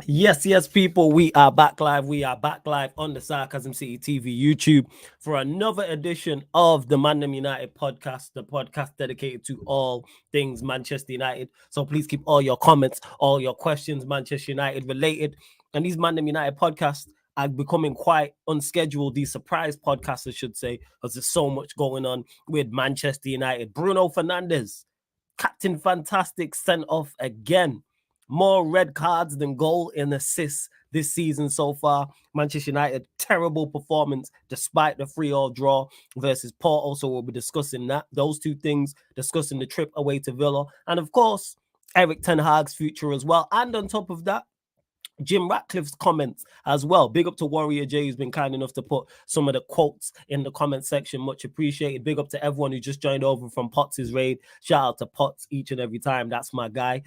Yes, people, we are back live. We are back live on the Sarcasm City TV YouTube for another edition of the Mandem United podcast, the podcast dedicated to all things Manchester United. So please keep all your comments, all your questions Manchester United related. And these Mandem United podcasts are becoming quite unscheduled, these surprise podcasts, I should say, because there's so much going on with Manchester United. Bruno Fernandes, Captain Fantastic, sent off again. More red cards than goal and assists this season so far. Manchester United, terrible performance despite the 3-3 draw versus Porto. So we'll be discussing that. Those two things, discussing the trip away to Villa. And of course, Eric Ten Hag's future as well. And on top of that, Jim Ratcliffe's comments as well. Big up to Warrior J, who's been kind enough to put some of the quotes in the comment section. Much appreciated. Big up to everyone who just joined over from Potts' raid. Shout out to Potts each and every time. That's my guy.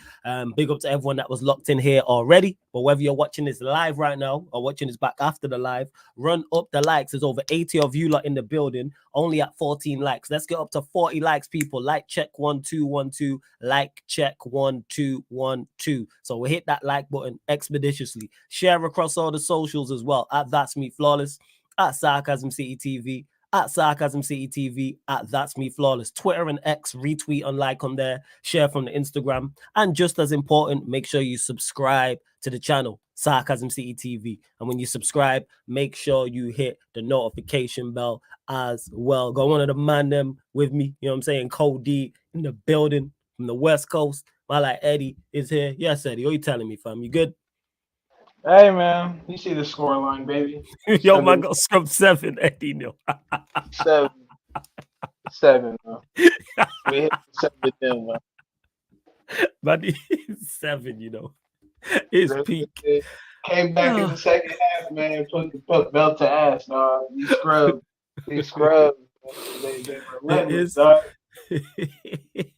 Big up to everyone that was locked in here already. But whether you're watching this live right now or watching this back after the live, run up the likes. There's over 80 of you lot in the building, only at 14 likes. Let's get up to 40 likes, people. Like check 1212. Like check 1212. So we'll hit that like button expeditiously. Share across all the socials as well. At That's Me Flawless, at Sarcasm City TV, at Sarcasm City TV, at That's Me Flawless. Twitter and X, retweet and like on there. Share from the Instagram. And just as important, make sure you subscribe to the channel, Sarcasm City TV. And when you subscribe, make sure you hit the notification bell as well. Got one of the man them with me, you know what I'm saying? Cody in the building from the West Coast. My like Eddie is here. Yes, Eddie, what you telling me, fam? You good? Hey man, you see the score line, baby. Yo, man, 7, got scrubbed 7, Eddie. No. 7, 7. Man. We hit 7 man. But it's 7, you know. It's peak. Came back in the second half, man. Put belt to ass, dog. You scrubbed. He scrubbed. They It relentless, is. dog.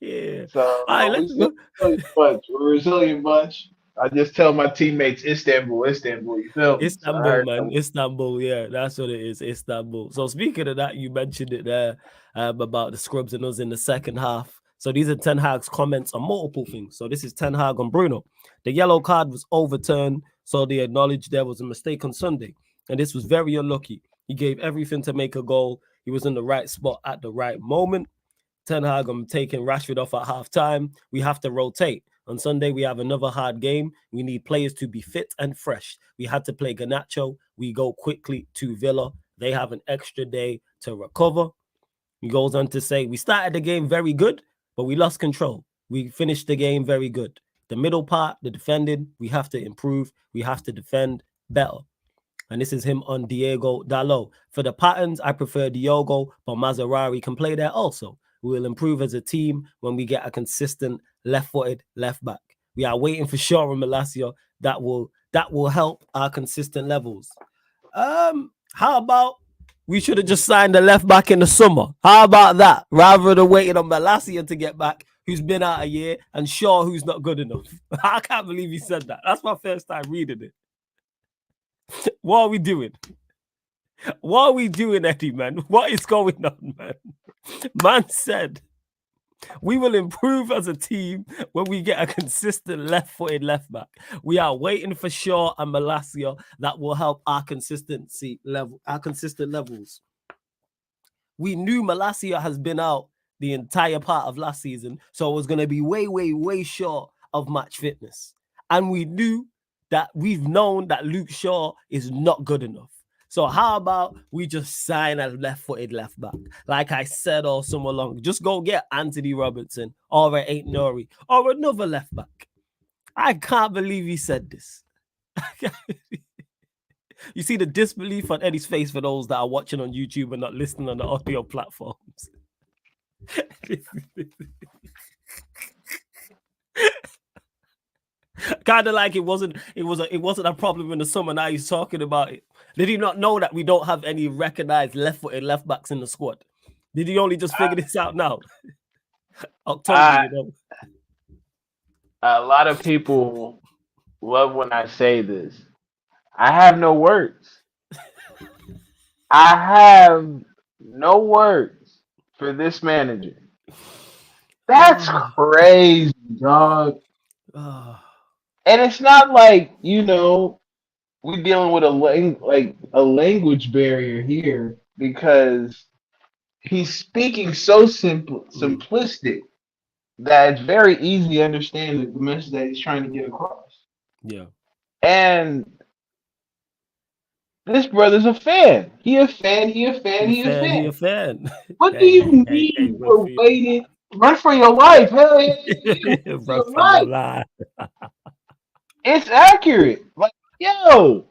Yeah. So All right, we let's still a resilient bunch. We're a resilient bunch. I just tell my teammates Istanbul, Istanbul. You feel me? So I Istanbul, heard man. them. Istanbul. Yeah, that's what it is. Istanbul. So speaking of that, you mentioned it there about the scrubs and us in the second half. So these are Ten Hag's comments on multiple things. So this is Ten Hag on Bruno. The yellow card was overturned, so they acknowledged there was a mistake on Sunday, and this was very unlucky. He gave everything to make a goal. He was in the right spot at the right moment. Ten Hag, I'm taking Rashford off at half time. We have to rotate. On Sunday, we have another hard game. We need players to be fit and fresh. We had to play Garnacho. We go quickly to Villa. They have an extra day to recover. He goes on to say, we started the game very good, but we lost control. We finished the game very good. The middle part, the defending, we have to improve. We have to defend better. And this is him on Diego Dalot. For the patterns, I prefer Diogo, but Mazzarari can play there also. We will improve as a team when we get a consistent left-footed left back. We are waiting for Shaw and Malacia. That will help our consistent levels. How about we should have just signed the left back in the summer? How about that? Rather than waiting on Malacia to get back, who's been out a year, and Shaw, who's not good enough. I can't believe he said that. That's my first time reading it. What are we doing? What are we doing, Eddie, man? What is going on, man? Man said, we will improve as a team when we get a consistent left-footed left back. We are waiting for Shaw and Malacia that will help our consistency level, our consistent levels. We knew Malacia has been out the entire part of last season, so it was going to be way, way, way short of match fitness. And we knew that we've known that Luke Shaw is not good enough. So how about we just sign a left-footed left back? Like I said all summer long, just go get Anthony Robertson or Ain't Nori or another left back. I can't believe he said this. You see the disbelief on Eddie's face for those that are watching on YouTube and not listening on the audio platforms. Kind of like it wasn't a problem in the summer. Now he's talking about it. Did he not know that we don't have any recognized left-footed left backs in the squad? Did he only just figure this out now? October, I you know. a lot of people love when I say this. I have no words. I have no words for this manager. That's crazy, dog. Oh. And it's not like, we're dealing with a language barrier here because he's speaking so Mm, simplistic that it's very easy to understand the message that he's trying to get across. yeah. And this brother's a fan. He a fan. He a fan. He a He a fan. He fan. a fan. What do Hey, you hey, hey, hey, mean run we're for your waiting? Run for your life. Hell yeah, yeah, yeah. Run for run your for your life. life. It's accurate. Like, yo,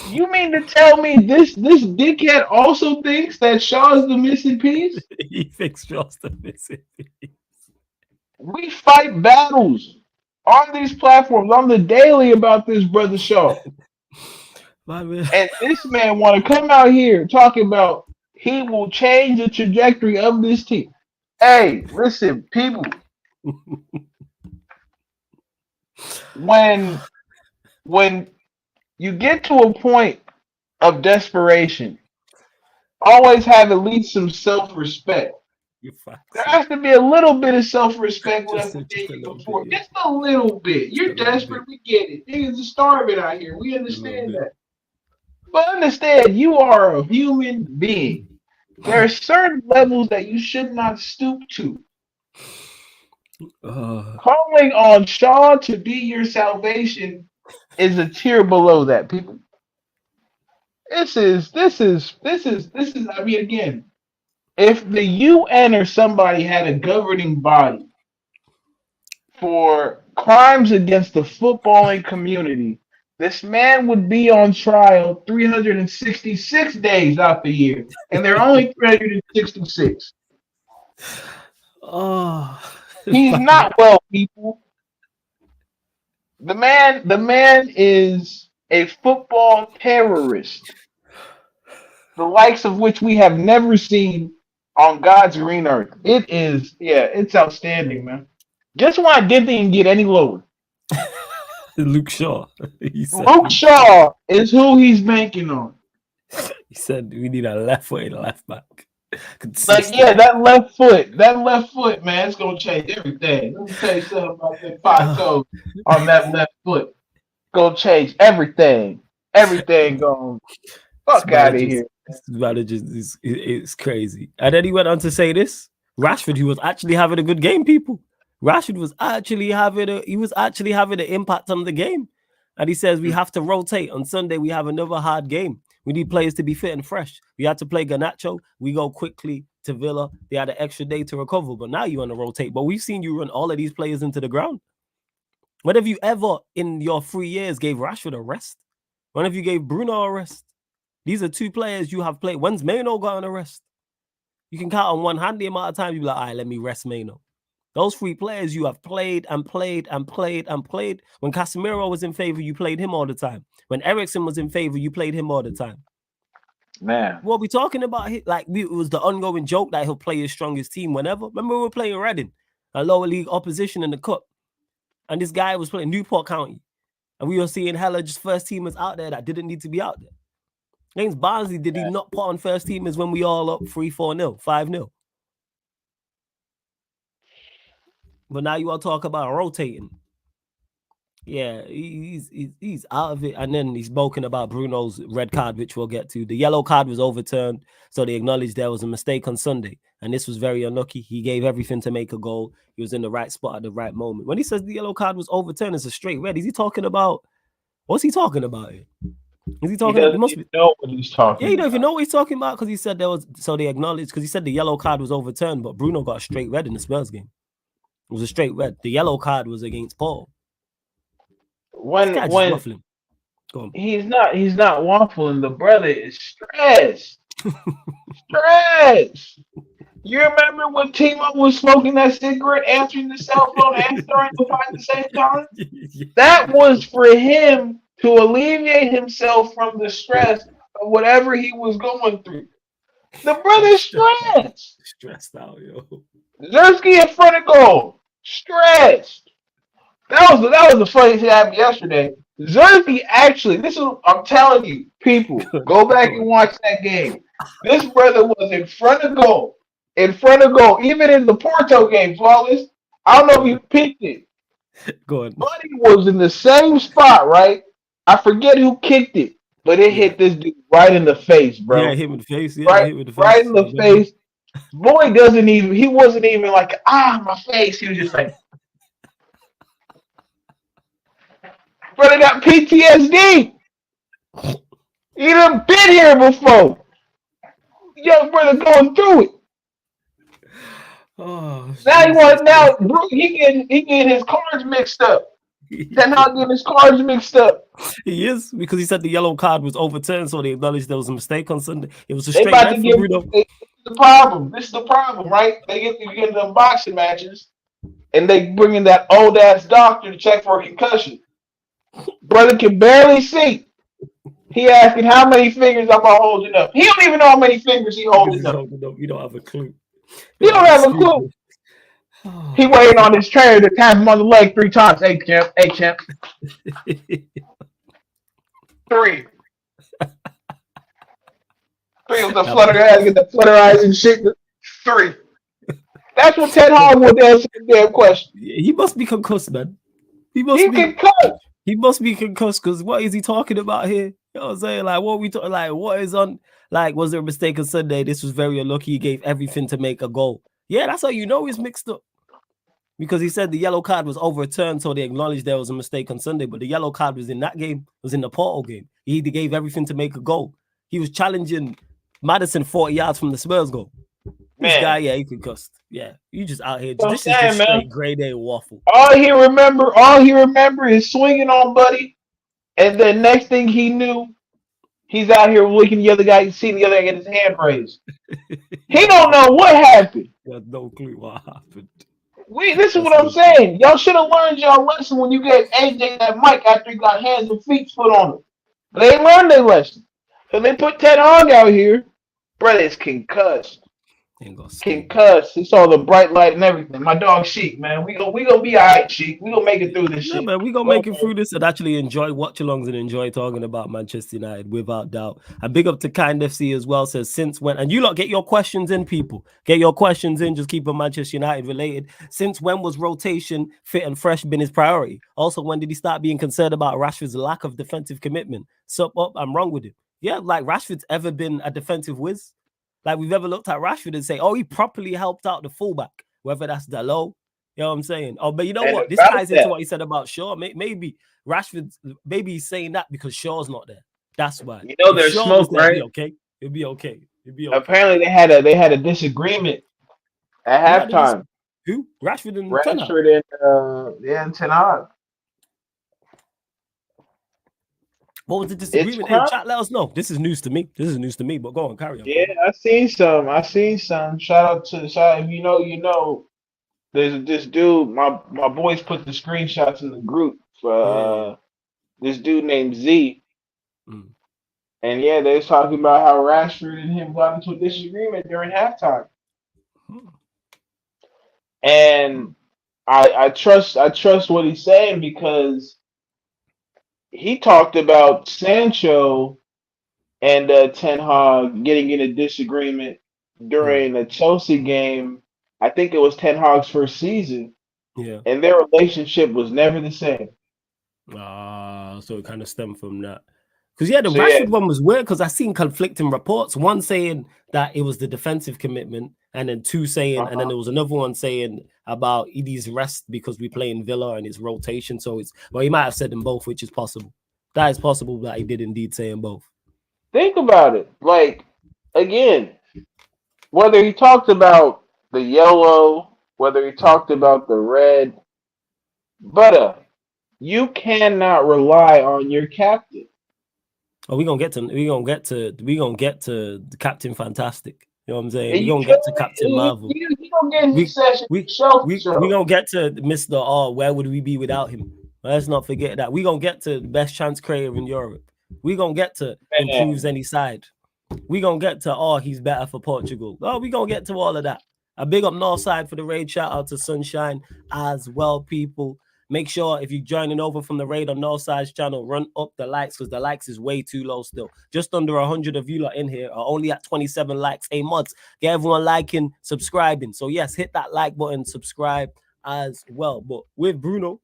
you mean to tell me this dickhead also thinks that Shaw is the missing piece? He thinks just the visit. We fight battles on these platforms on the daily about this brother Shaw. Man, And this man want to come out here talking about he will change the trajectory of this team. Hey, listen, people, when when you get to a point of desperation, always have at least some self-respect. you There facts. has to be a little bit of self-respect Just, left within just a you little bit, before, yeah. just a little bit. Just a You're little desperate, bit. we get it. Niggas are starving out here. We A little understand bit. that. But understand, you are a human being. There are certain levels that you should not stoop to. Uh, Calling on Shaw to be your salvation is a tier below that, people. This is. I mean, again, if the UN or somebody had a governing body for crimes against the footballing community, this man would be on trial 366 days out the year, and there are only 366. oh, He's not well, people. The man is a football terrorist, the likes of which we have never seen on God's green earth. It is, yeah, it's outstanding, man. Guess why I didn't even get any lower? Luke Shaw. He said Luke Luke Shaw. Shaw is who he's banking on. He said we need a left-footed left back. Like, Consistent. yeah, that left foot, man, it's gonna change everything. Let me tell you something about that five Uh, toes on that left foot. Gonna change everything. Everything going fuck out of here. This manager is it's crazy. And then he went on to say this: Rashford, who was actually having a good game, people. Rashford was actually having an impact on the game. And he says we have to rotate. On Sunday, we have another hard game. We need players to be fit and fresh. We had to play Garnacho. We go quickly to Villa. They had an extra day to recover, but now you want to rotate. But we've seen you run all of these players into the ground. When have you ever in your 3 years gave Rashford a rest? When have you gave Bruno a rest? These are two players you have played. When's Mano got on a rest? You can count on one hand the amount of time you be like, all right, let me rest Mano. Those three players you have played and played and played and played. When Casemiro was in favor, you played him all the time. When Ericsson was in favor, you played him all the time. Man. What are we talking about? It was the ongoing joke that he'll play his strongest team whenever. Remember we were playing Reading, a lower league opposition in the cup, and this guy was playing Newport County, and we were seeing hella just first teamers out there that didn't need to be out there. Against Barnsley, did he not put on first teamers when we all up 3-4-0, 5-0? But now you all talk about rotating. Yeah, he's out of it. And then he's spoken about Bruno's red card, which we'll get to. The yellow card was overturned, so they acknowledged there was a mistake on Sunday. And this was very unlucky. He gave everything to make a goal. He was in the right spot at the right moment. When he says the yellow card was overturned, it's a straight red. Is he talking about what's he talking about here? Is he He talking about it doesn't must even be know what he's yeah, talking you don't even about. know what he's talking about because he said there was so they acknowledged because he said the yellow card was overturned, but Bruno got a straight red in the Spurs game. It was a straight red. The yellow card was against Paul. This When guy just when waffling. Go on. he's not waffling, the brother is stressed. Stressed. You remember when Timo was smoking that cigarette, answering the cell phone, and starting to fight at the same time? That was for him to alleviate himself from the stress of whatever he was going through. The brother's stressed. Stressed out, yo. Zersky in front of goal. Stressed. That was the funniest thing that happened yesterday. Zersky actually, I'm telling you, people, Good, go back and good. watch that game. This brother was in front of goal. In front of goal. Even in the Porto game, flawless. I don't know if you picked it. Go on. Buddy was in the same spot, right? I forget who kicked it, but it Yeah. hit this dude right in the face, Yeah, bro. him in the face. Yeah, Right, him in the right face. in I the remember. face. Boy he wasn't even like, my face. He was just like, brother got PTSD. He done been here before. Young brother going through it. Oh, Now Jesus. he getting his cards mixed up. Ten Hag getting his cards mixed up. He is, because he said the yellow card was overturned, so they acknowledged there was a mistake on Sunday. It was a They straight about to red for give Bruno. this is the problem. This is the problem, right? They get them boxing matches and they bring in that old ass doctor to check for a concussion. Brother can barely see. He asking how many fingers am I holding up. He don't even know how many fingers he Because holding he's up. holding up. You don't have a clue. He You don't don't have a have a clue, clue. bro. He Oh, waiting on his trainer to tap him on the leg 3 times. Hey champ, hey champ. 3. 3 with the Nah, flutter eyes, get the flutter eyes and shit. 3. That's what Ted Hog would answer the damn question. he must be concussed, man. He must He be. can cut. He must be concussed, because what is he talking about here? You know what I'm saying? Like, what are we talking? Like, what is on? Like, was there a mistake on Sunday? This was very unlucky. He gave everything to make a goal. Yeah, that's how you know he's mixed up. Because he said the yellow card was overturned, so they acknowledged there was a mistake on Sunday. But the yellow card was in that game, was in the Porto game. He gave everything to make a goal. He was challenging Madison 40 yards from the Spurs goal. This guy, Man, yeah, he concussed. Yeah, you just out here. what I'm This is just saying, straight man. grade A waffle. All he remember is swinging on Buddy, and then next thing he knew, he's out here looking the other guy, seeing the other guy get his hand raised. He He has don't no know clue. what happened. He has no clue what happened. This is That's what I'm no clue. saying. Y'all should have learned y'all lesson when you gave AJ that mic after he got hands and feet put on him. They ain't learned their lesson. So they put Ted Hog out here. Brother is concussed. Ain't gonna stay. Concussed. He saw the bright light and everything. My dog Sheik, man. We gonna be alright, Sheik. We gonna make it through this No, shit. man, we gonna Well, make it through this and actually enjoy watch-alongs and enjoy talking about Manchester United without doubt. And big up to Kind FC as well. Says since when? And you lot get your questions in, people. Get your questions in. Just keep them Manchester United related. Since when was rotation, fit and fresh been his priority? Also, when did he start being concerned about Rashford's lack of defensive commitment? Sup up, I'm wrong with it. Yeah, like Rashford's ever been a defensive whiz. Like we've ever looked at Rashford and say, oh, he properly helped out the fullback, whether that's Dalot. You know what I'm saying? Oh, but you know and what? This about ties into that, what he said about Shaw. Maybe Rashford, maybe he's saying that because Shaw's not there. That's why. you know If there's Shaw was smoke, there, it'd be right? okay. It'd be okay. It'd be okay. Apparently they had a disagreement Who at had this? halftime. Who? Rashford and Ten Hag. Rashford and Ten Hag. What was the It's disagreement? Hey, crap. chat, let us know. This is news to me. This is news to me, but go on, carry on. Yeah, I seen some. I seen some. Shout out if you know. There's this dude. My boys put the screenshots in the group for Yeah. this dude named Z. Mm. And yeah, they was talking about how Rashford and him got into a disagreement during halftime. Mm. And I trust what he's saying because he talked about Sancho and Ten Hag getting in a disagreement Mm. during a Chelsea game. I think it was Ten Hag's first season, Yeah. and their relationship was never the same. So it kind of stemmed from that. Because yeah, the So yeah, Rashford one was weird because I seen conflicting reports. One saying that it was the defensive commitment, and then two saying, and then uh-huh. there was another one saying about Edie's rest because we play in Villa and his rotation. So it's well, he might have said them both, which is possible. That is possible that he did indeed say them both. Think about it. Like again, whether he talked about the yellow, whether he Mm. talked about the red, but you cannot rely on your captain. Oh, we gonna get to the Captain Fantastic. You know what I'm saying? And We you gonna feel get to me? Captain Marvel. He gonna get his we session we show for we show. gonna get to Mr. Oh, where would we be without him? Let's not forget that. We gonna get to the best chance creator in Europe. We gonna get to improves Man, any side. We gonna get to oh, he's better for Portugal. Oh, we gonna get to all of that. A big up North Side for the raid. Shout out to Sunshine as well, people. Make sure if you're joining over from the raid on Northside's channel, run up the likes because the likes is way too low still. Just under 100 of you lot in here are only at 27 likes. Hey, mods, get everyone liking, subscribing. So yes, hit that like button, subscribe as well. But with Bruno,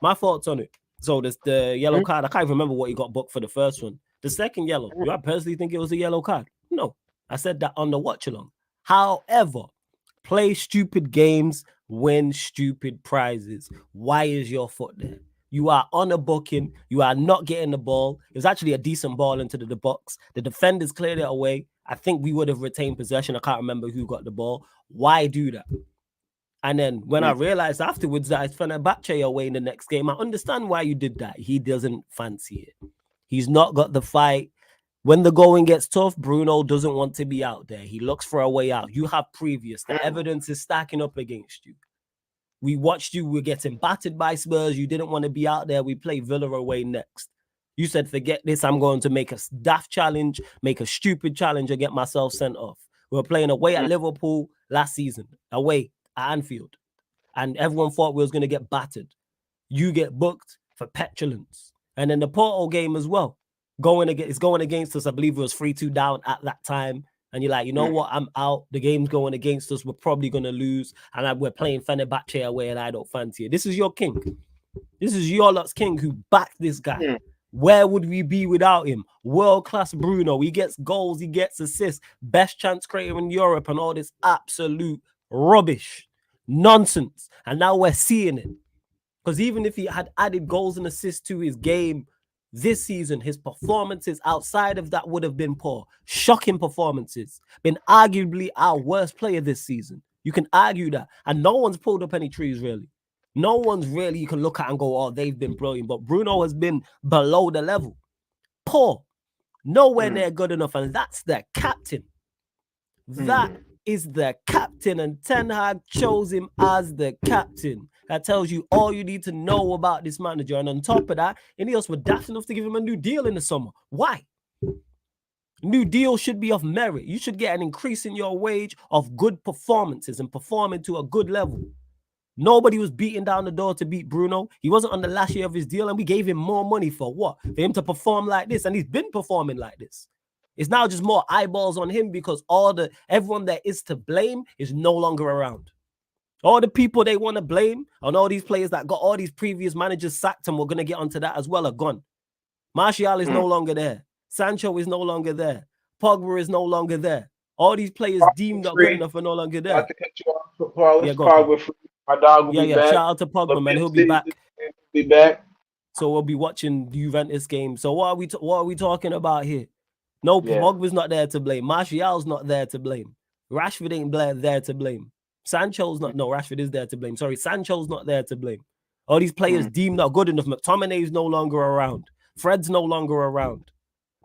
My thoughts on it. So this the yellow card. I can't even remember what he got booked for the first one. The second yellow. Do I personally think it was a yellow card? No. I said that on the watch along. However, play stupid games, win stupid prizes. Why is your foot there? You are on a booking. You are not getting the ball. It was actually a decent ball into the box. The defenders cleared it away. I think we would have retained possession. I can't remember who got the ball. Why do that? And then when I realized afterwards that it's Fenerbahce away in the next game, I understand why you did that. He doesn't fancy it. He's not got the fight. When the going gets tough, Bruno doesn't want to be out there. He looks for a way out. You have previous. The evidence is stacking up against you. We watched you. We're getting battered by Spurs. You didn't want to be out there. We play Villa away next. You said, forget this. I'm going to make a daft challenge, make a stupid challenge, and get myself sent off. We were playing away at Liverpool last season, away at Anfield. And everyone thought we was going to get battered. You get booked for petulance. And then the Porto game as well. It's going against us. I believe it was 3-2 down at that time. And you're like, you know what? I'm out. The game's going against us. We're probably going to lose. And we're playing Fenerbahce away and I don't fancy it. This is your king. This is your lot's king who backed this guy. Where would we be without him? World-class Bruno. He gets goals. He gets assists. Best chance creator in Europe and all this absolute rubbish. Nonsense. And now we're seeing it. Because even if he had added goals and assists to his game this season, his performances outside of that would have been poor. Shocking performances. Been arguably our worst player this season. You can argue that. And no one's pulled up any trees, really. No one's really you can look at and go, oh, they've been brilliant. But Bruno has been below the level. Poor. Nowhere near good enough. And that's their captain. That is the captain. And Ten Hag chose him as the captain. That tells you all you need to know about this manager. And on top of that, Ineos were daft enough to give him a new deal in the summer. Why? New deal should be of merit. You should get an increase in your wage of good performances and performing to a good level. Nobody was beating down the door to beat Bruno. He wasn't on the last year of his deal, and we gave him more money for what? For him to perform like this. And he's been performing like this. It's now just more eyeballs on him because everyone that is to blame is no longer around. All the people they want to blame on all these players that got all these previous managers sacked, and we're going to get onto that as well, are gone. Martial is no longer there. Sancho is no longer there. Pogba is no longer there. All these players deemed not good enough are no longer there. Yeah, Pogba free. My dog will be back. Shout out to Pogba, man. He'll be back. Be back. So we'll be watching the Juventus game. So what are we talking about here? No, Pogba's not there to blame. Martial's not there to blame. Rashford ain't there to blame. Rashford is there to blame. Sorry, Sancho's not there to blame. All these players deemed not good enough. McTominay's no longer around. Fred's no longer around.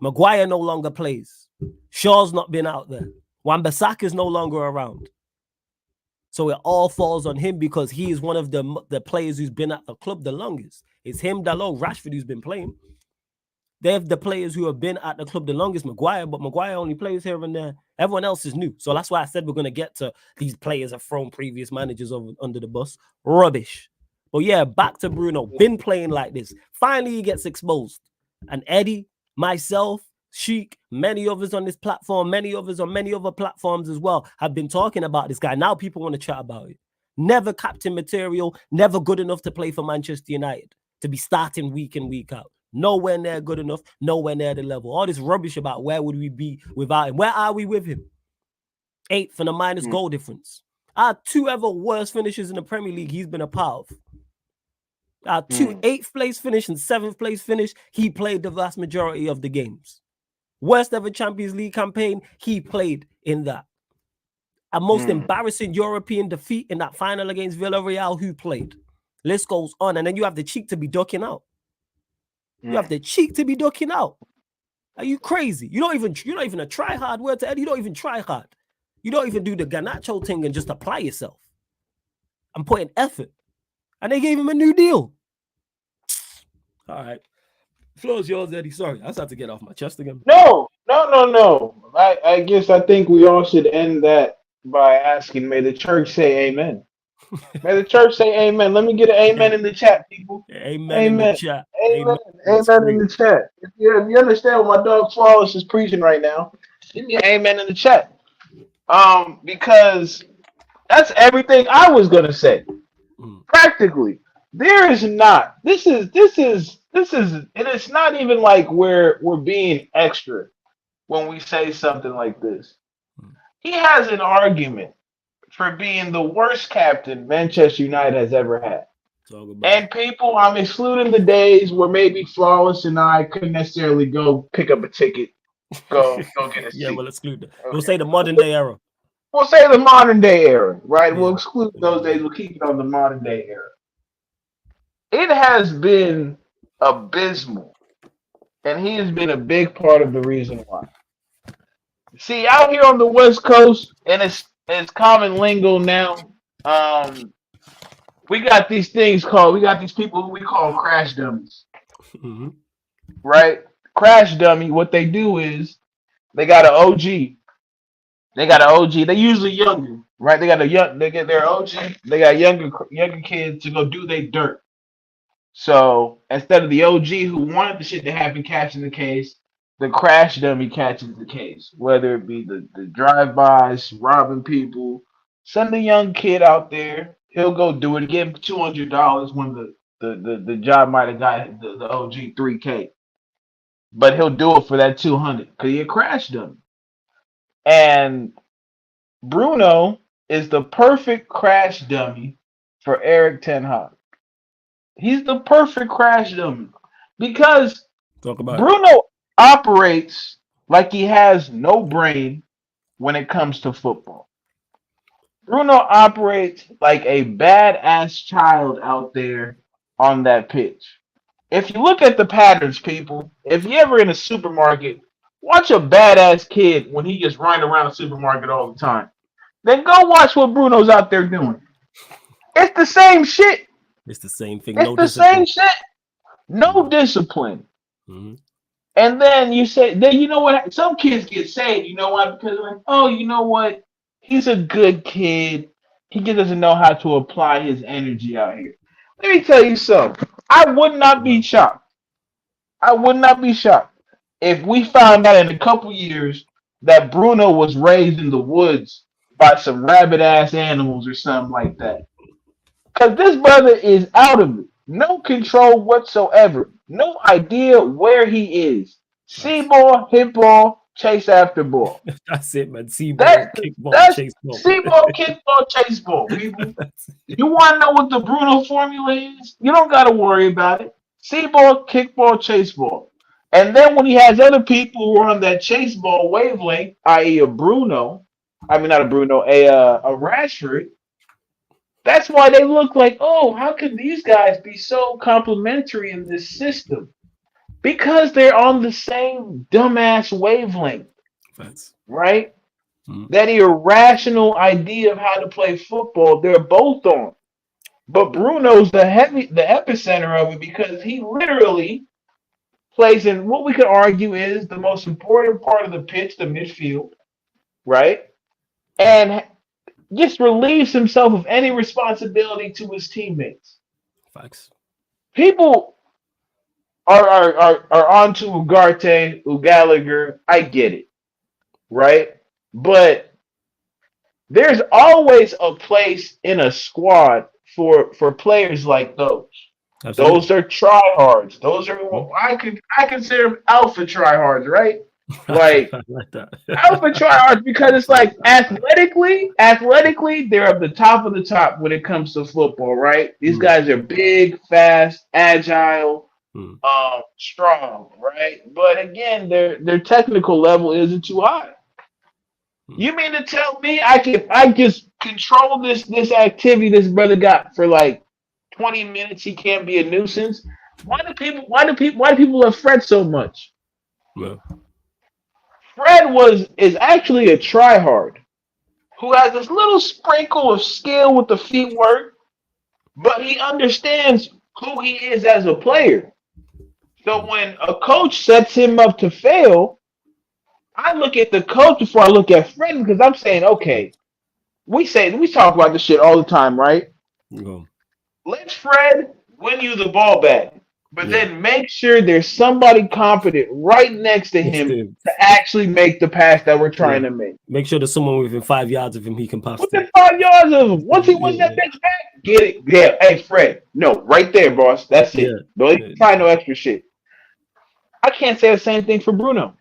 Maguire no longer plays. Shaw's not been out there. Wan-Bissaka's no longer around. So it all falls on him because he is one of the players who's been at the club the longest. It's him, Dalot, Rashford who's been playing. They're the players who have been at the club the longest. Maguire, but Maguire only plays here and there. Everyone else is new. So that's why I said we're going to get to these players have thrown previous managers under the bus. Rubbish. But yeah, back to Bruno. Been playing like this. Finally, he gets exposed. And Eddie, myself, Sheik, many others on this platform, many others on many other platforms as well have been talking about this guy. Now people want to chat about it. Never captain material, never good enough to play for Manchester United, to be starting week in, week out. Nowhere near good enough, nowhere near the level. All this rubbish about where would we be without him. Where are we with him? 8th and a minus goal difference. Our 2 ever worst finishes in the Premier League he's been a part of. Our 2 8th place finish and 7th place finish, he played the vast majority of the games. Worst ever Champions League campaign, he played in that. A most embarrassing European defeat in that final against Villarreal, who played. List goes on. And then you have the cheek to be ducking out. You have the cheek to be ducking out. Are you crazy? You're not even a try hard word to Eddie. You don't even try hard. You don't even do the Garnacho thing and just apply yourself. I'm putting effort. And they gave him a new deal. All right. Floor's yours, Eddie. Sorry, I just had to get off my chest again. No. I think we all should end that by asking, may the church say amen. May the church say amen. Let me get an amen in the chat, people. Amen in the chat. Amen in the chat. If you understand what my dog Flawless is preaching right now, give me an amen in the chat. Because that's everything I was going to say. Practically. There is not. This is, and it's not even like we're being extra when we say something like this. He has an argument for being the worst captain Manchester United has ever had. Talk about it. And people, I'm excluding the days where maybe Flawless and I couldn't necessarily go pick up a ticket, go get a Yeah, seat. we'll exclude that. We'll Okay. say the modern day era. We'll say the modern day era, right? Yeah. We'll exclude The those modern days. day. We'll keep it on the modern day era. It has been abysmal, and he has been a big part of the reason why. See, out here on the West Coast, and it's common lingo now. Um, we got these people who we call crash dummies, Hmm. right? Crash dummy. What they do is they got an OG. They got an OG. They usually younger, right? They got a young. They get their OG. They got younger kids to go do their dirt. So instead of the OG who wanted the shit to happen catching the case, the crash dummy catches the case. Whether it be the drive-bys, robbing people, send a young kid out there. He'll go do it. Give him $200 when the job might have got the OG 3K, but he'll do it for that 200 because he a crash dummy. And Bruno is the perfect crash dummy for Eric Ten Hag. He's the perfect crash dummy because Talk about it. Bruno operates like he has no brain when it comes to football. Bruno operates like a badass child out there on that pitch. If you look at the patterns, people, if you ever in a supermarket, watch a badass kid when he just running around the supermarket all the time. Then go watch what Bruno's out there doing. It's the same shit. It's the same thing. It's No the same discipline. shit. No Hmm. discipline. Hmm. And then you say, then you know what? Some kids get saved. You know why? Because like, oh, you know what? He's a good kid. He just doesn't know how to apply his energy out here. Let me tell you something. I would not be Wow. shocked. I would not be shocked if we found out in a couple years that Bruno was raised in the woods by some rabid ass animals or something like that. Because this brother is out of it. No control whatsoever. No idea where he is. See Facts. ball, hit ball, chase after ball. That's it, man. See That's ball, kick ball, that's chase ball. see ball, kick ball, chase ball, people. That's it. You want to know what the Bruno formula is? You don't got to worry about it. See ball, kick ball, chase ball. And then when he has other people who are on that chase ball wavelength, i.e., a Bruno, I mean not a Bruno, a Rashford, that's why they look like, oh, how can these guys be so complementary in this system? Because they're on the same dumbass wavelength, Facts. right? Mhm. That irrational idea of how to play football, they're both on. But Bruno's the epicenter of it because he literally plays in what we could argue is the most important part of the pitch, the midfield, right? And just relieves himself of any responsibility to his teammates. Facts. People are on to Ugarte, Ugallagher. I get it, right? But there's always a place in a squad for players like those. Absolutely. Those are tryhards. Those are Mhm. I consider them alpha tryhards, right? Like I like that. alpha tryhards because it's like athletically, they're at the top of the top when it comes to football, right? These Mm, guys are big, fast, agile, mm, strong, right? But again, their technical level isn't too high. mm. You mean to tell me I just control this activity this brother got for like 20 minutes he can't be a nuisance? Why do people love Fred so much? Well, Fred is actually a tryhard who has this little sprinkle of skill with the feet work, but he understands who he is as a player. So mm, when a coach sets him up to fail, I look at the coach before I look at Fred because I'm saying, okay, we talk about this shit all the time, right? go. Let Fred win you the ball back. but then make sure there's somebody competent right next to him to actually make the pass that we're trying to make. Make sure there's someone within 5 yards of him he can pass within 5 yards of him. Once he wins that bitch back, get it. Yeah, hey Fred, no, right there, boss. That's it. Don't even try no extra shit. I can't say the same thing for Bruno.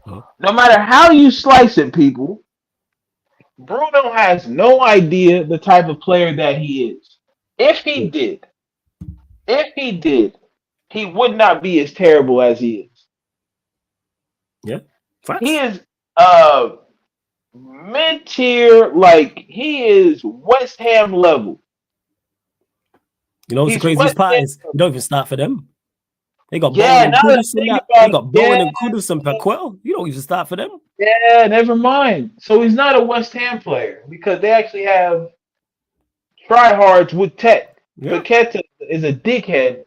No matter how you slice it, people, Bruno has no idea the type of player that he is. If he did, he would not be as terrible as he is. Yeah. Facts. He is mid-tier, like he is West Ham level. You know what's the craziest part is you don't even start for them. They got Bowen and Kudus and that. They got Bowen and Kudus and Paquel. You don't even start for them. Yeah, never mind. So he's not a West Ham player because they actually have tryhards with tech. Paqueta is a dickhead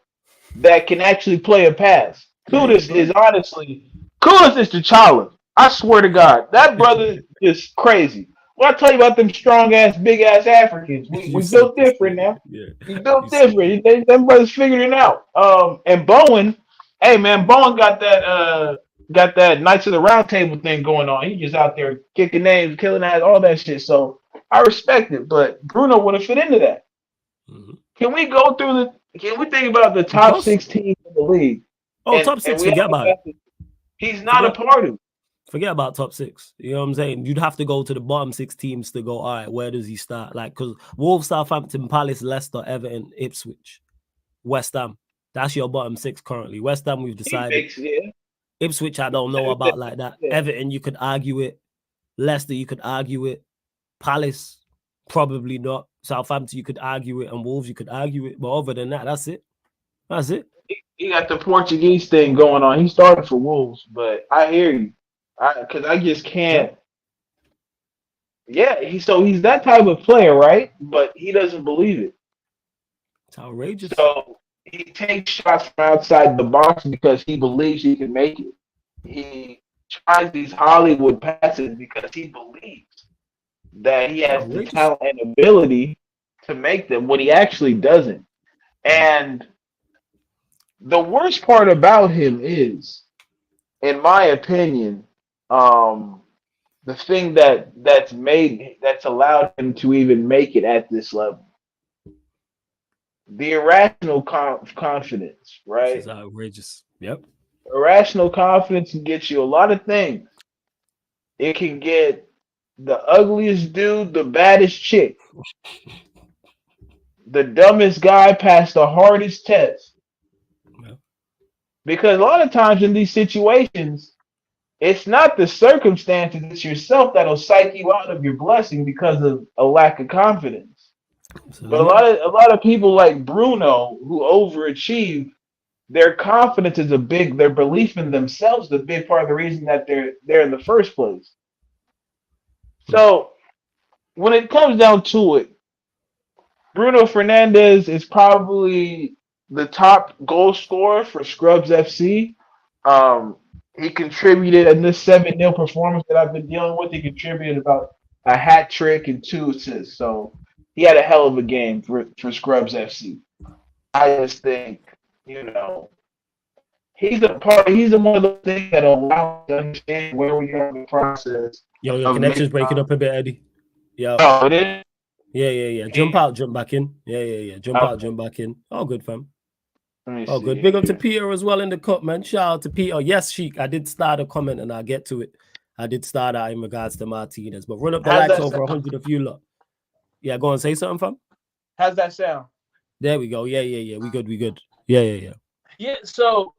that can actually play a pass. Kudus is honestly, Kudus is the challenge. I swear to God, that brother is crazy. Well, I tell you about them strong ass, big ass Africans. We built different now. We built different. Them brothers figured it out. And Bowen, hey man, Bowen got that Knights of the Round Table thing going on. He just out there kicking names, killing ass, all that shit. So I respect it, but Bruno would have fit into that. Mm-hmm. Can we go through Can we think about the top 6 teams in the league? Oh, top 6, forget about it. He's not a part of it. Forget about top 6. You know what I'm saying? You'd have to go to the bottom 6 teams to go, all right, where does he start? Like, because Wolves, Southampton, Palace, Leicester, Everton, Ipswich, West Ham. That's your bottom 6 currently. West Ham, we've decided. Ipswich, I don't know about like that. Everton, you could argue it. Leicester, you could argue it. Palace, probably not. Southampton, you could argue it. And Wolves, you could argue it. But other than that, that's it. That's it. He got the Portuguese thing going on. He started for Wolves, but I hear you. Because I just can't. Yeah, he's that type of player, right? But he doesn't believe it. It's outrageous. So he takes shots from outside the box because he believes he can make it. He tries these Hollywood passes because he believes that he has the talent and ability to make them when he actually doesn't. And the worst part about him is, in my opinion, the thing that's allowed him to even make it at this level, the irrational confidence, right? This is outrageous. Yep. Irrational confidence can get you a lot of things. It can get the ugliest dude, the baddest chick, the dumbest guy pass the hardest test. Yep. Because a lot of times in these situations, it's not the circumstances, it's yourself that'll psych you out of your blessing because of a lack of confidence. But a lot of people like Bruno who overachieve, their confidence is their belief in themselves is a big part of the reason that they're in the first place. So when it comes down to it, Bruno Fernandes is probably the top goal scorer for Scrubs FC. He contributed in this 7-0 performance that I've been dealing with. He contributed about a hat trick and 2 assists. So he had a hell of a game for Scrubs FC. I just think, he's one of those things that allows us to understand where we are in the process. Yo, your connection's breaking up a bit, Eddie. Yo. Oh, it is? Yeah. Jump out, jump back in. Yeah. Jump out, jump back in. All good, fam. Oh, good. Big up to Peter as well in the cup, man. Shout out to Peter. Yes, Sheik, I did start a comment and I'll get to it. I did start out in regards to Martinez, but run up the likes over 100 of you lot. Yeah, go and say something, fam. How's that sound? There we go. Yeah. We good. Yeah. Yeah, so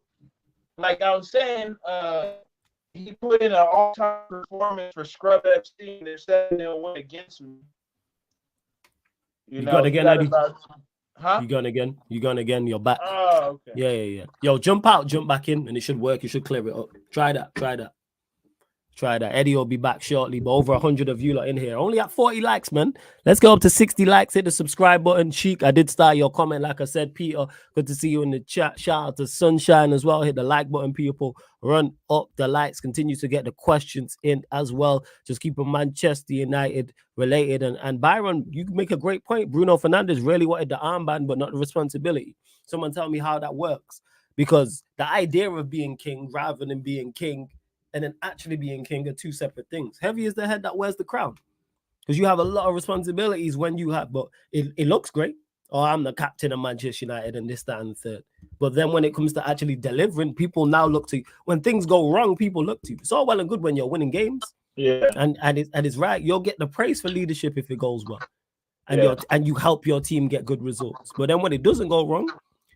like I was saying, he put in an all-time performance for Scrub FC and they're 7-0 win against me. You got again, Eddie? Huh? You gone again. You're back. Oh, okay. Yeah. Yo, jump out, jump back in, and it should work. You should clear it up. Try that. Try that. Eddie will be back shortly, but over 100 of you lot in here. Only at 40 likes, man. Let's go up to 60 likes. Hit the subscribe button. Sheik, I did start your comment, like I said. Peter, good to see you in the chat. Shout out to Sunshine as well. Hit the like button, people. Run up the likes. Continue to get the questions in as well. Just keep them Manchester United related. And Byron, you make a great point. Bruno Fernandes really wanted the armband, but not the responsibility. Someone tell me how that works. Because the idea of being king rather than being king and then actually being king are two separate things. Heavy is the head that wears the crown. Because you have a lot of responsibilities when you have, but it looks great. Oh, I'm the captain of Manchester United and this, that, and the third. But then when it comes to actually delivering, people now look to you. When things go wrong, people look to you. It's all well and good when you're winning games. Yeah. And it's right. You'll get the praise for leadership if it goes well. And you help your team get good results. But then when it doesn't go wrong,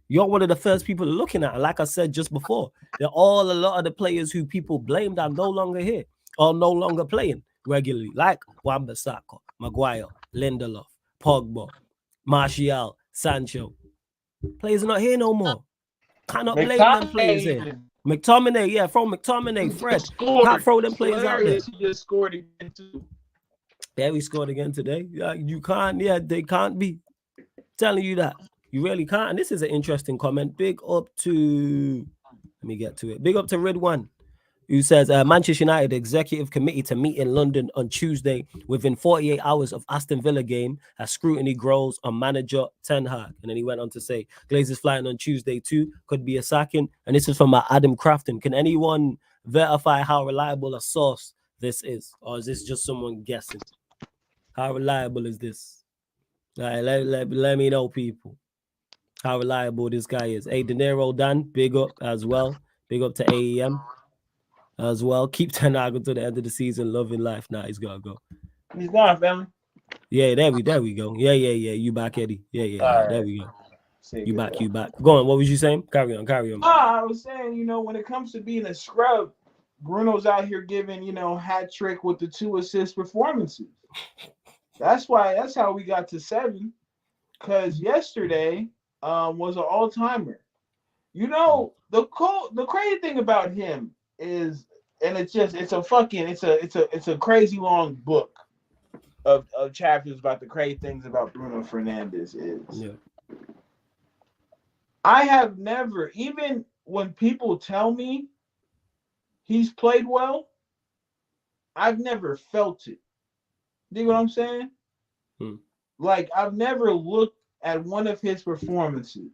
you're one of the first people looking at. And like I said just before, a lot of the players who people blamed are no longer here or no longer playing regularly, like Wan-Bissaka, Maguire, Lindelof, Pogba, Martial, Sancho. Players are not here no more. Cannot blame them players here. McTominay, yeah, throw McTominay, Fred. Can't throw them players out there. He just scored again too. Yeah, we scored again today. You can't, they can't be telling you that. You really can't. And this is an interesting comment. Big up to, let me get to it. Big up to Ridwan, who says Manchester United Executive Committee to meet in London on Tuesday within 48 hours of Aston Villa game as scrutiny grows on manager Ten Hag. And then he went on to say, Glazers flying on Tuesday too, could be a sacking. And this is from Adam Crafton. Can anyone verify how reliable a source this is? Or is this just someone guessing? How reliable is this? All right, let me know, people, how reliable this guy is. Hey, De Niro Dan, big up as well. Big up to AEM as well. Keep Ten Hag until the end of the season. Loving life. Nah, he's got to go. He's gone, family. Yeah, there we go. Yeah. You back, Eddie. Yeah. All There right. we go. You back. Go on. What was you saying? Carry on. I was saying, when it comes to being a scrub, Bruno's out here giving, hat trick with the 2 assist performances. That's how we got to 7. Because yesterday was an all-timer. The crazy thing about him is, and it's a crazy long book of chapters about the crazy things about Bruno Fernandes is. I have never, even when people tell me he's played well, I've never felt it. You know what I'm saying? Like, I've never looked at one of his performances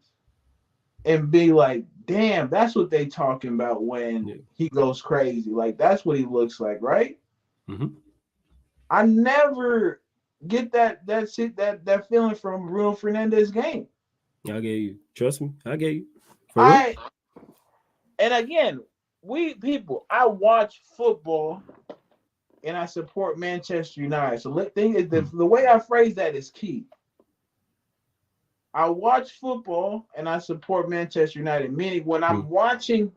and be like, damn, that's what they talking about when he goes crazy. Like, that's what he looks like, right? Mm-hmm. I never get that feeling from Bruno Fernandes' game. I get you. Trust me, I get you. And again, I watch football and I support Manchester United. So the way I phrase that is key. I watch football and I support Manchester United. Meaning, when I'm watching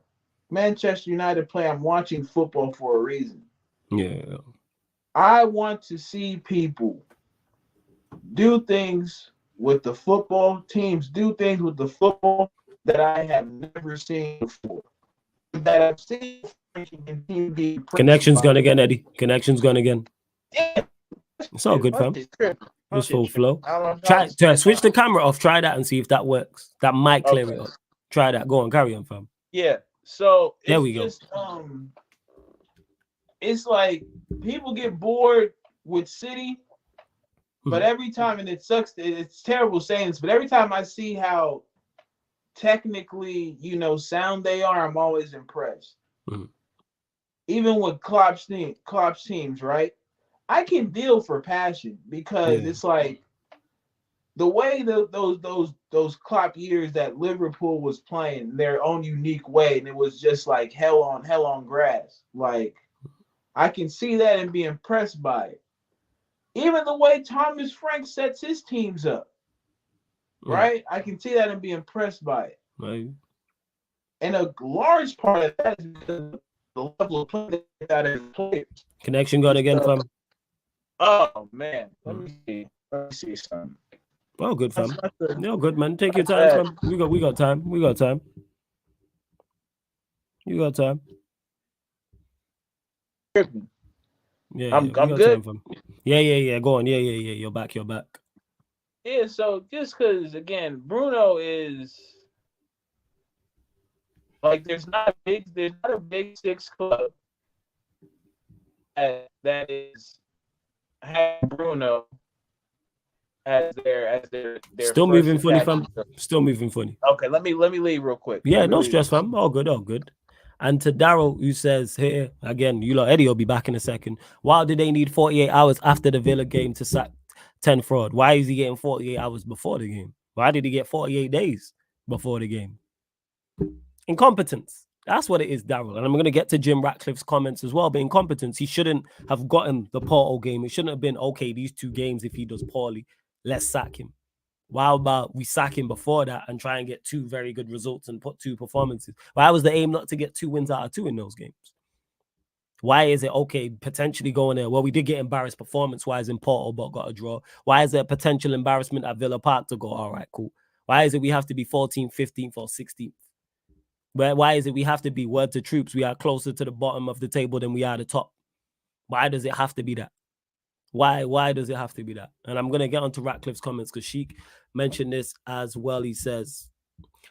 Manchester United play, I'm watching football for a reason. Yeah. I want to see people do things with the football, teams do things with the football that I have never seen before. That I've seen. Connection's gone again, Eddie. Connection's gone again. Yeah. It's all good, fam. It's full flow. Try switch the camera off. Try that and see if that works. That might clear it up. Try that. Go on, carry on, fam. Yeah. So there we go. It's like people get bored with City, but every time, and it sucks. It's terrible saying this, but every time I see how technically, sound they are, I'm always impressed. Mm-hmm. Even with Klopp's teams, right? I can deal for passion because it's like the way those Klopp years that Liverpool was playing their own unique way, and it was just like hell on grass. Like, I can see that and be impressed by it. Even the way Thomas Frank sets his teams up, right? I can see that and be impressed by it. Right. And a large part of that is because the level of play that is players. Connection got again, fam. Oh man, let me see something. Oh, good, fam. No, good, man. Take your time, fam. We got time. You got time. Yeah, I'm we got good. time, fam. Yeah. Go on. Yeah. You're back. Yeah, so just because again, Bruno is like there's not a big six club that is has Bruno as their Still first moving funny, attacking. fam. Still moving funny. Okay, let me leave real quick. Yeah, Let me no leave. stress, fam. All good. And to Daryl, who says here again, Eddie will be back in a second. Why did they need 48 hours after the Villa game to sack 10 fraud? Why is he getting 48 hours before the game? Why did he get 48 days before the game? Incompetence. That's what it is, Daryl. And I'm going to get to Jim Ratcliffe's comments as well. But incompetence, he shouldn't have gotten the Porto game. It shouldn't have been, okay, these 2 games, if he does poorly, let's sack him. Why about we sack him before that and try and get 2 very good results and put 2 performances? Why was the aim not to get 2 wins out of 2 in those games? Why is it okay potentially going there? Well, we did get embarrassed performance-wise in Porto, but got a draw. Why is there potential embarrassment at Villa Park to go, all right, cool? Why is it we have to be 14th, 15th, or 16th? Why is it we have to be word to troops? We are closer to the bottom of the table than we are the top. Why does it have to be that? Why does it have to be that? And I'm going to get onto Ratcliffe's comments because Sheik mentioned this as well. He says,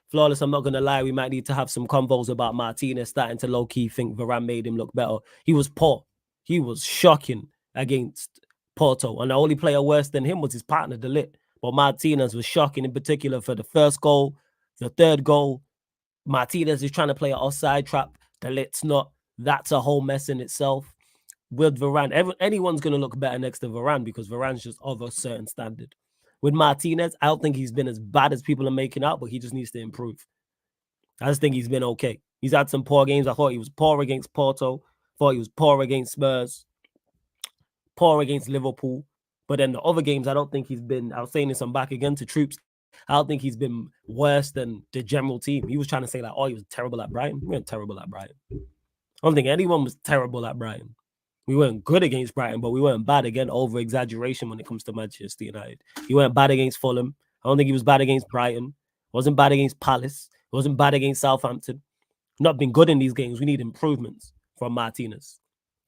Flawless, I'm not going to lie, we might need to have some convos about Martinez starting to low-key think Varane made him look better. He was poor. He was shocking against Porto. And the only player worse than him was his partner, De Ligt. But Martinez was shocking in particular for the first goal, the third goal. Martinez is trying to play an offside trap. De Ligt's not. That's a whole mess in itself. With Varane, anyone's going to look better next to Varane because Varane's just of a certain standard. With Martinez, I don't think he's been as bad as people are making out, but he just needs to improve. I just think he's been okay. He's had some poor games. I thought he was poor against Porto. Thought he was poor against Spurs. Poor against Liverpool. But then the other games, I don't think he's been, I was saying this, I'm back again to troops. I don't think he's been worse than the general team. He was trying to say like, oh, he was terrible at Brighton. We weren't terrible at Brighton. I don't think anyone was terrible at Brighton. We weren't good against Brighton, but we weren't bad. Again, over-exaggeration when it comes to Manchester United. He weren't bad against Fulham. I don't think he was bad against Brighton. Wasn't bad against Palace. Wasn't bad against Southampton. Not been good in these games. We need improvements from Martinez,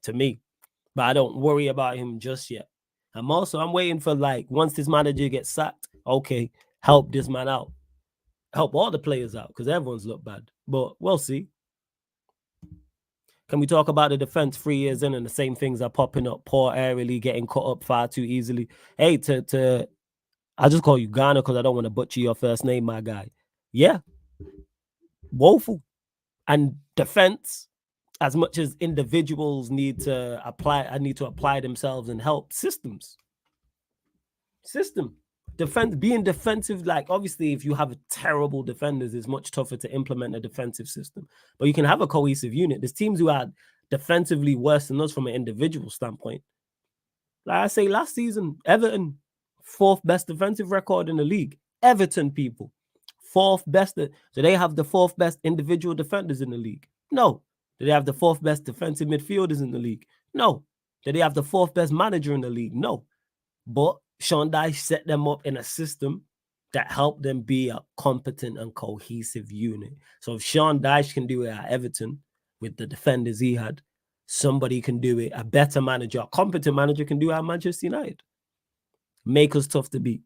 to me. But I don't worry about him just yet. I'm waiting for, like, once this manager gets sacked, okay, help this man out. Help all the players out, because everyone's looked bad. But we'll see. Can we talk about the defense 3 years in and the same things are popping up? Poor aerially, getting cut up far too easily. Hey, I just call you Ghana because I don't want to butcher your first name, my guy. Yeah. Woeful. And defense, as much as individuals need to apply themselves and help systems. Defense, being defensive, like obviously if you have terrible defenders, it's much tougher to implement a defensive system. But you can have a cohesive unit. There's teams who are defensively worse than us from an individual standpoint. Like I say, last season, Everton, 4th best defensive record in the league. Everton, people, 4th best. Do they have the 4th best individual defenders in the league? No. Do they have the 4th best defensive midfielders in the league? No. Do they have the 4th best manager in the league? No. But Sean Dyche set them up in a system that helped them be a competent and cohesive unit. So if Sean Dyche can do it at Everton with the defenders he had, somebody can do it. A better manager, a competent manager can do it at Manchester United. Make us tough to beat.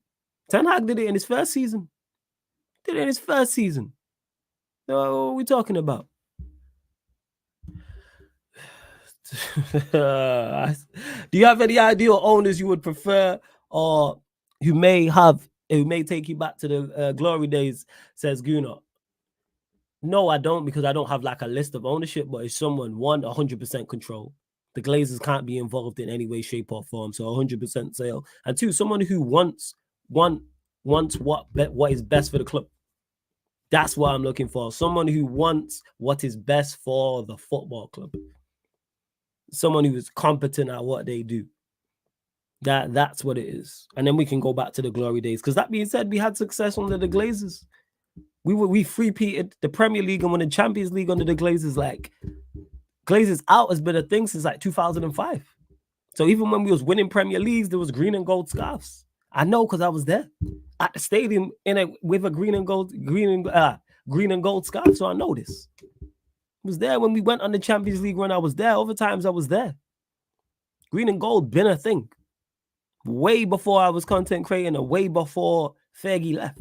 Ten Hag did it in his first season. What are we talking about? Do you have any idea what owners you would prefer or who may take you back to the glory days, says Guna? No, I don't, because I don't have like a list of ownership, but it's someone, 100% control. The Glazers can't be involved in any way, shape, or form. So 100% sale. And 2, someone who wants what is best for the club. That's what I'm looking for. Someone who wants what is best for the football club. Someone who is competent at what they do. That's what it is. And then we can go back to the glory days. Because that being said, we had success under the Glazers. We three-peated the Premier League and won the Champions League under the Glazers. Like, Glazers out has been a thing since like 2005. So even when we was winning Premier Leagues, there was green and gold scarves. I know because I was there at the stadium with a green and gold scarf. So I know this. I was there when we went on the Champions League run. I was there. Other times I was there. Green and gold been a thing way before I was content creating and way before Fergie left.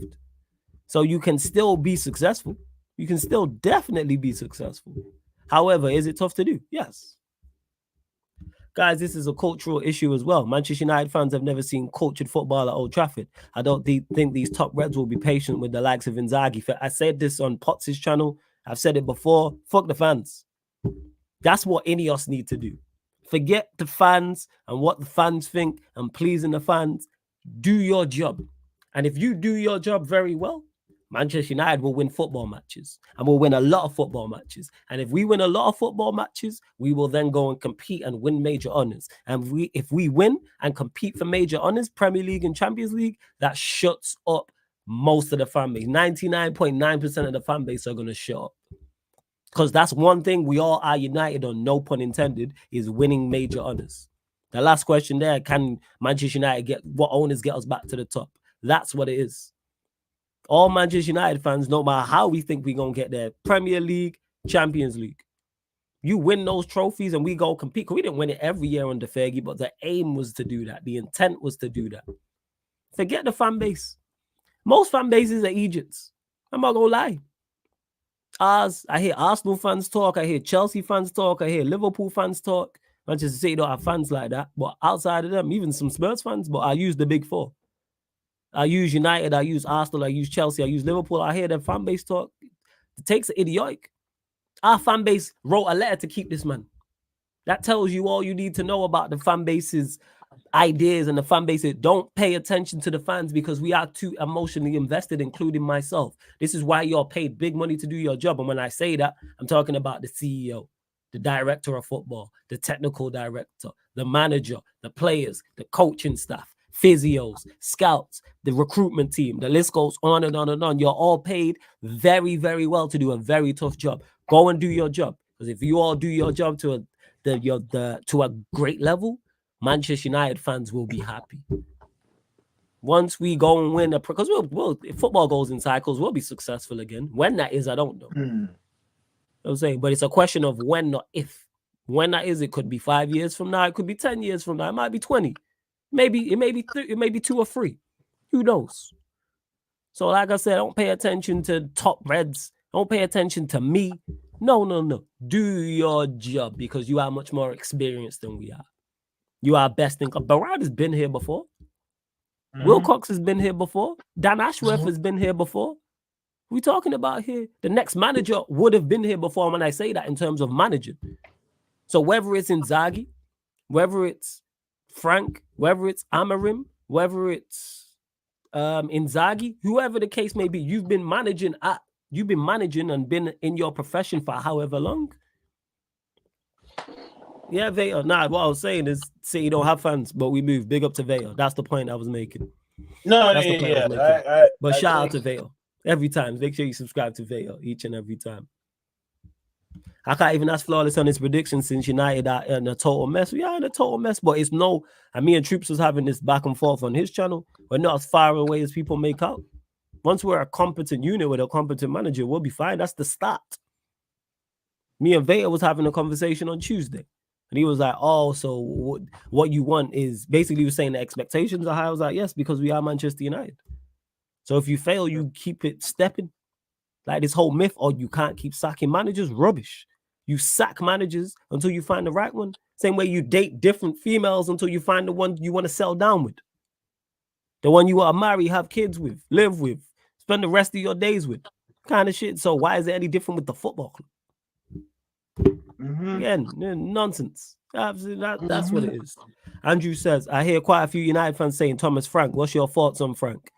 So you can still be successful. You can still definitely be successful. However, is it tough to do? Yes. Guys, this is a cultural issue as well. Manchester United fans have never seen cultured football at Old Trafford. I don't think these top Reds will be patient with the likes of Inzaghi. I said this on Potts' channel. I've said it before. Fuck the fans. That's what Ineos need to do. Forget the fans and what the fans think and pleasing the fans. Do your job. And if you do your job very well, Manchester United will win football matches and we'll win a lot of football matches. And if we win a lot of football matches, we will then go and compete and win major honors. And if we win and compete for major honors, Premier League and Champions League, that shuts up most of the fan base. 99.9% of the fan base are going to shut up. Because that's one thing we all are united on, no pun intended, is winning major honors. The last question there, can Manchester United what owners get us back to the top? That's what it is. All Manchester United fans, no matter how we think we're going to get there, Premier League, Champions League. You win those trophies and we go compete. We didn't win it every year under Fergie, but the aim was to do that. The intent was to do that. Forget the fan base. Most fan bases are Egypts. I'm not going to lie. I hear Arsenal fans talk. I hear Chelsea fans talk. I hear Liverpool fans talk. Manchester City don't have fans like that. But outside of them, even some Spurs fans, but I use the big four. I use United, I use Arsenal, I use Chelsea, I use Liverpool. I hear their fan base talk. The takes are idiotic. Our fan base wrote a letter to keep this man. That tells you all you need to know about the fan base's ideas and the fan base. Don't pay attention to the fans because we are too emotionally invested, including myself. This is why you're paid big money to do your job. And when I say that, I'm talking about the CEO, the director of football, the technical director, the manager, the players, the coaching staff, physios, scouts, the recruitment team. The list goes on and on and on. You're all paid very, very well to do a very tough job. Go and do your job. Because if you all do your job to a great level, Manchester United fans will be happy. Once we go and win because if football goes in cycles, we'll be successful again. When that is, I don't know. I'm saying, but it's a question of when, not if. When that is, it could be 5 years from now, it could be 10 years from now, it might be 20. Maybe it may be it may be 2 or 3. Who knows? So, like I said, don't pay attention to top Reds. Don't pay attention to me. No. Do your job because you are much more experienced than we are. You are best in. Barad has been here before. Wilcox has been here before. Dan Ashworth has been here before. We're talking about here. The next manager would have been here before when I say that in terms of managing. So whether it's Inzaghi, whether it's Frank, whether it's Amarim, whether it's Inzaghi, whoever the case may be, you've been managing and been in your profession for however long. Yeah, Veta. Nah, what I was saying is, say you don't have fans, but we move. Big up to Veta. That's the point I was making. No, that's the point I was making. But shout out to Veta. Every time. Make sure you subscribe to Veta each and every time. I can't even ask Flawless on his prediction since United are in a total mess. We are in a total mess, but it's no. And me and Troops was having this back and forth on his channel. We're not as far away as people make out. Once we're a competent unit with a competent manager, we'll be fine. That's the start. Me and Veta was having a conversation on Tuesday. And he was like, oh, so what you want is basically he was saying the expectations are high. I was like, yes, because we are Manchester United. So if you fail, you keep it stepping. Like this whole myth, or you can't keep sacking managers, rubbish. You sack managers until you find the right one. Same way you date different females until you find the one you want to settle down with. The one you want to marry, have kids with, live with, spend the rest of your days with. Kind of shit. So why is it any different with the football club? Again, nonsense. Absolutely, that's what it is. Andrew says, I hear quite a few United fans saying Thomas Frank. What's your thoughts on Frank?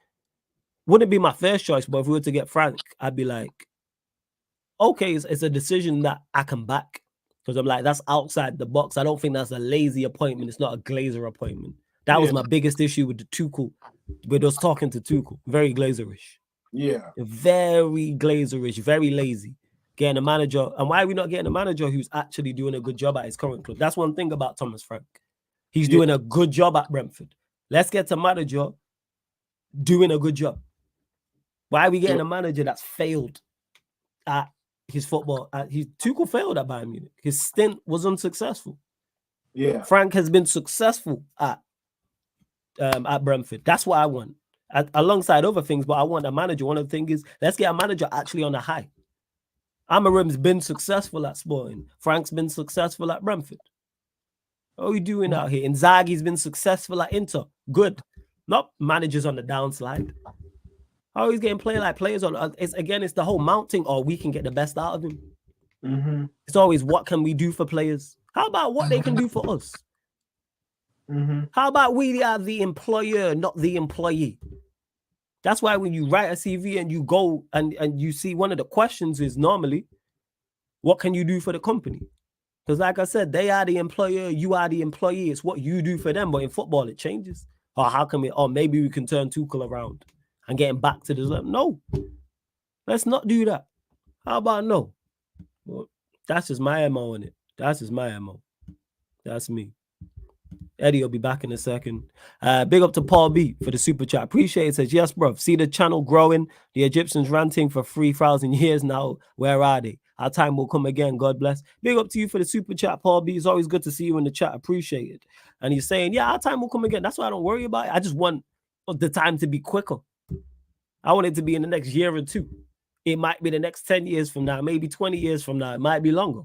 Wouldn't be my first choice, but if we were to get Frank, I'd be like, okay, it's a decision that I can back. Because I'm like, that's outside the box. I don't think that's a lazy appointment. It's not a Glazer appointment. That was my biggest issue with the Tuchel. With us talking to Tuchel. Very Glazerish. Yeah. Very Glazerish. Very lazy. Getting a manager. And why are we not getting a manager who's actually doing a good job at his current club? That's one thing about Thomas Frank. He's doing a good job at Brentford. Let's get a manager doing a good job. Why are we getting a manager that's failed at his football? Tuchel failed at Bayern Munich. His stint was unsuccessful. Yeah. Frank has been successful at Brentford. That's what I want. Alongside other things, but I want a manager. One of the things is let's get a manager actually on a high. Amarim's been successful at Sporting. Frank's been successful at Brentford. What are we doing out here? Inzaghi's been successful at Inter. Good. Not managers on the downslide. How he's getting players on. It's the whole mounting. Or we can get the best out of him. Mm-hmm. It's always what can we do for players? How about what they can do for us? Mm-hmm. How about we are the employer, not the employee? That's why when you write a CV and you go and you see one of the questions is normally, what can you do for the company? Because like I said, they are the employer, you are the employee. It's what you do for them. But in football, it changes. Or how can we, or maybe we can turn Tuchel around and get him back to this level. No, let's not do that. How about no? Well, that's just my MO in it. That's just my MO. That's me. Eddie will be back in a second. Big up to Paul B for the super chat. Appreciate it. Says, yes, bro. See the channel growing. The Egyptians ranting for 3,000 years now. Where are they? Our time will come again. God bless. Big up to you for the super chat, Paul B. It's always good to see you in the chat. Appreciate it. And he's saying, yeah, our time will come again. That's why I don't worry about it. I just want the time to be quicker. I want it to be in the next year or two. It might be the next 10 years from now, maybe 20 years from now. It might be longer.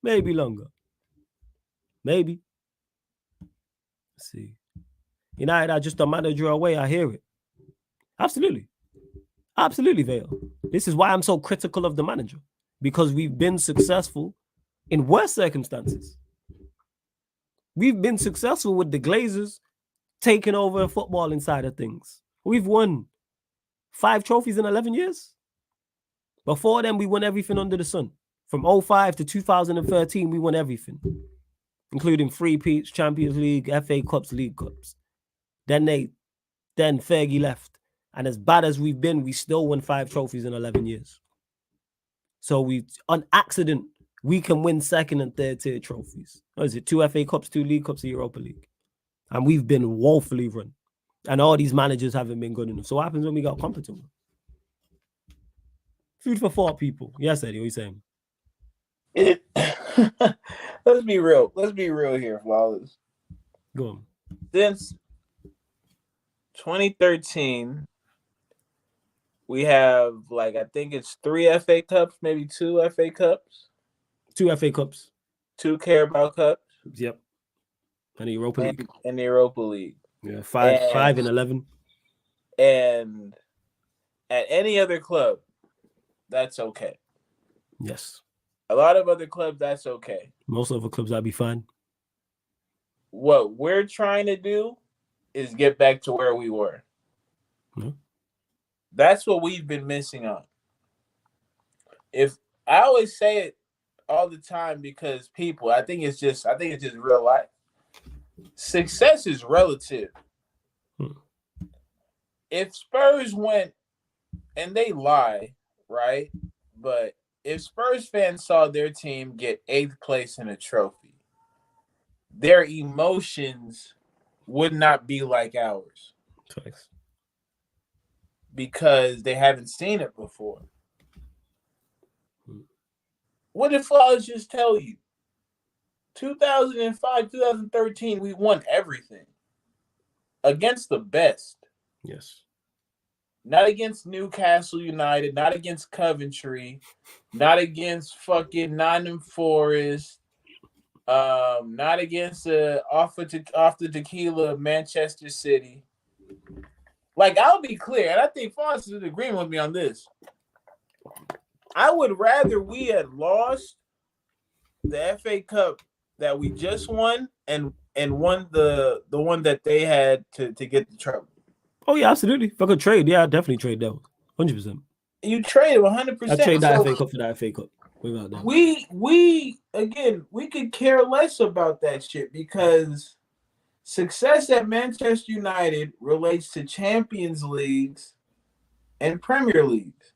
Maybe longer. Maybe. Let's see. United are just a manager away. I hear it. Absolutely. Absolutely, Vale. This is why I'm so critical of the manager. Because we've been successful in worse circumstances. We've been successful with the Glazers taking over football inside of things. We've won 5 trophies in 11 years. Before then, we won everything under the sun. From 05 to 2013, we won everything, including 3-peats, Champions League, FA Cups, League Cups. Then Fergie left. And as bad as we've been, we still won 5 trophies in 11 years. So on accident, we can win second and third tier trophies. What is it? 2 FA Cups, 2 League Cups, a Europa League. And we've been woefully run. And all these managers haven't been good enough. So what happens when we got competent? Food for thought, people. Yes, Eddie, what are you saying? Let's be real. Let's be real here, Flawless. Go on. Since 2013, we have I think it's 3 FA Cups, maybe 2 FA Cups. 2 FA Cups. 2 Carabao Cups. Yep. And the Europa League. And the Europa League. Yeah, 5 and 11. And at any other club, that's okay. Yes. A lot of other clubs, that's okay. Most other clubs, that'd be fine. What we're trying to do is get back to where we were. Mm-hmm. That's what we've been missing on. If I always say it all the time because I think it's just real life. Success is relative. If Spurs went, and they lie, right? But if Spurs fans saw their team get 8th place in a trophy, their emotions would not be like ours. Thanks. Because they haven't seen it before. What did Flawless just tell you? 2005, 2013, we won everything. Against the best. Yes. Not against Newcastle United, not against Coventry, not against fucking Nottingham Forest, not against off the tequila Manchester City. I'll be clear, and I think Flawless is in agreement with me on this. I would rather we had lost the FA Cup that we just won and won the one that they had to get the trophy. Oh, yeah, absolutely. If I could trade, yeah, I'd definitely trade that 100%. You trade 100%. I'd trade that FA Cup for that FA Cup. Without that. We could care less about that shit because success at Manchester United relates to Champions Leagues and Premier Leagues.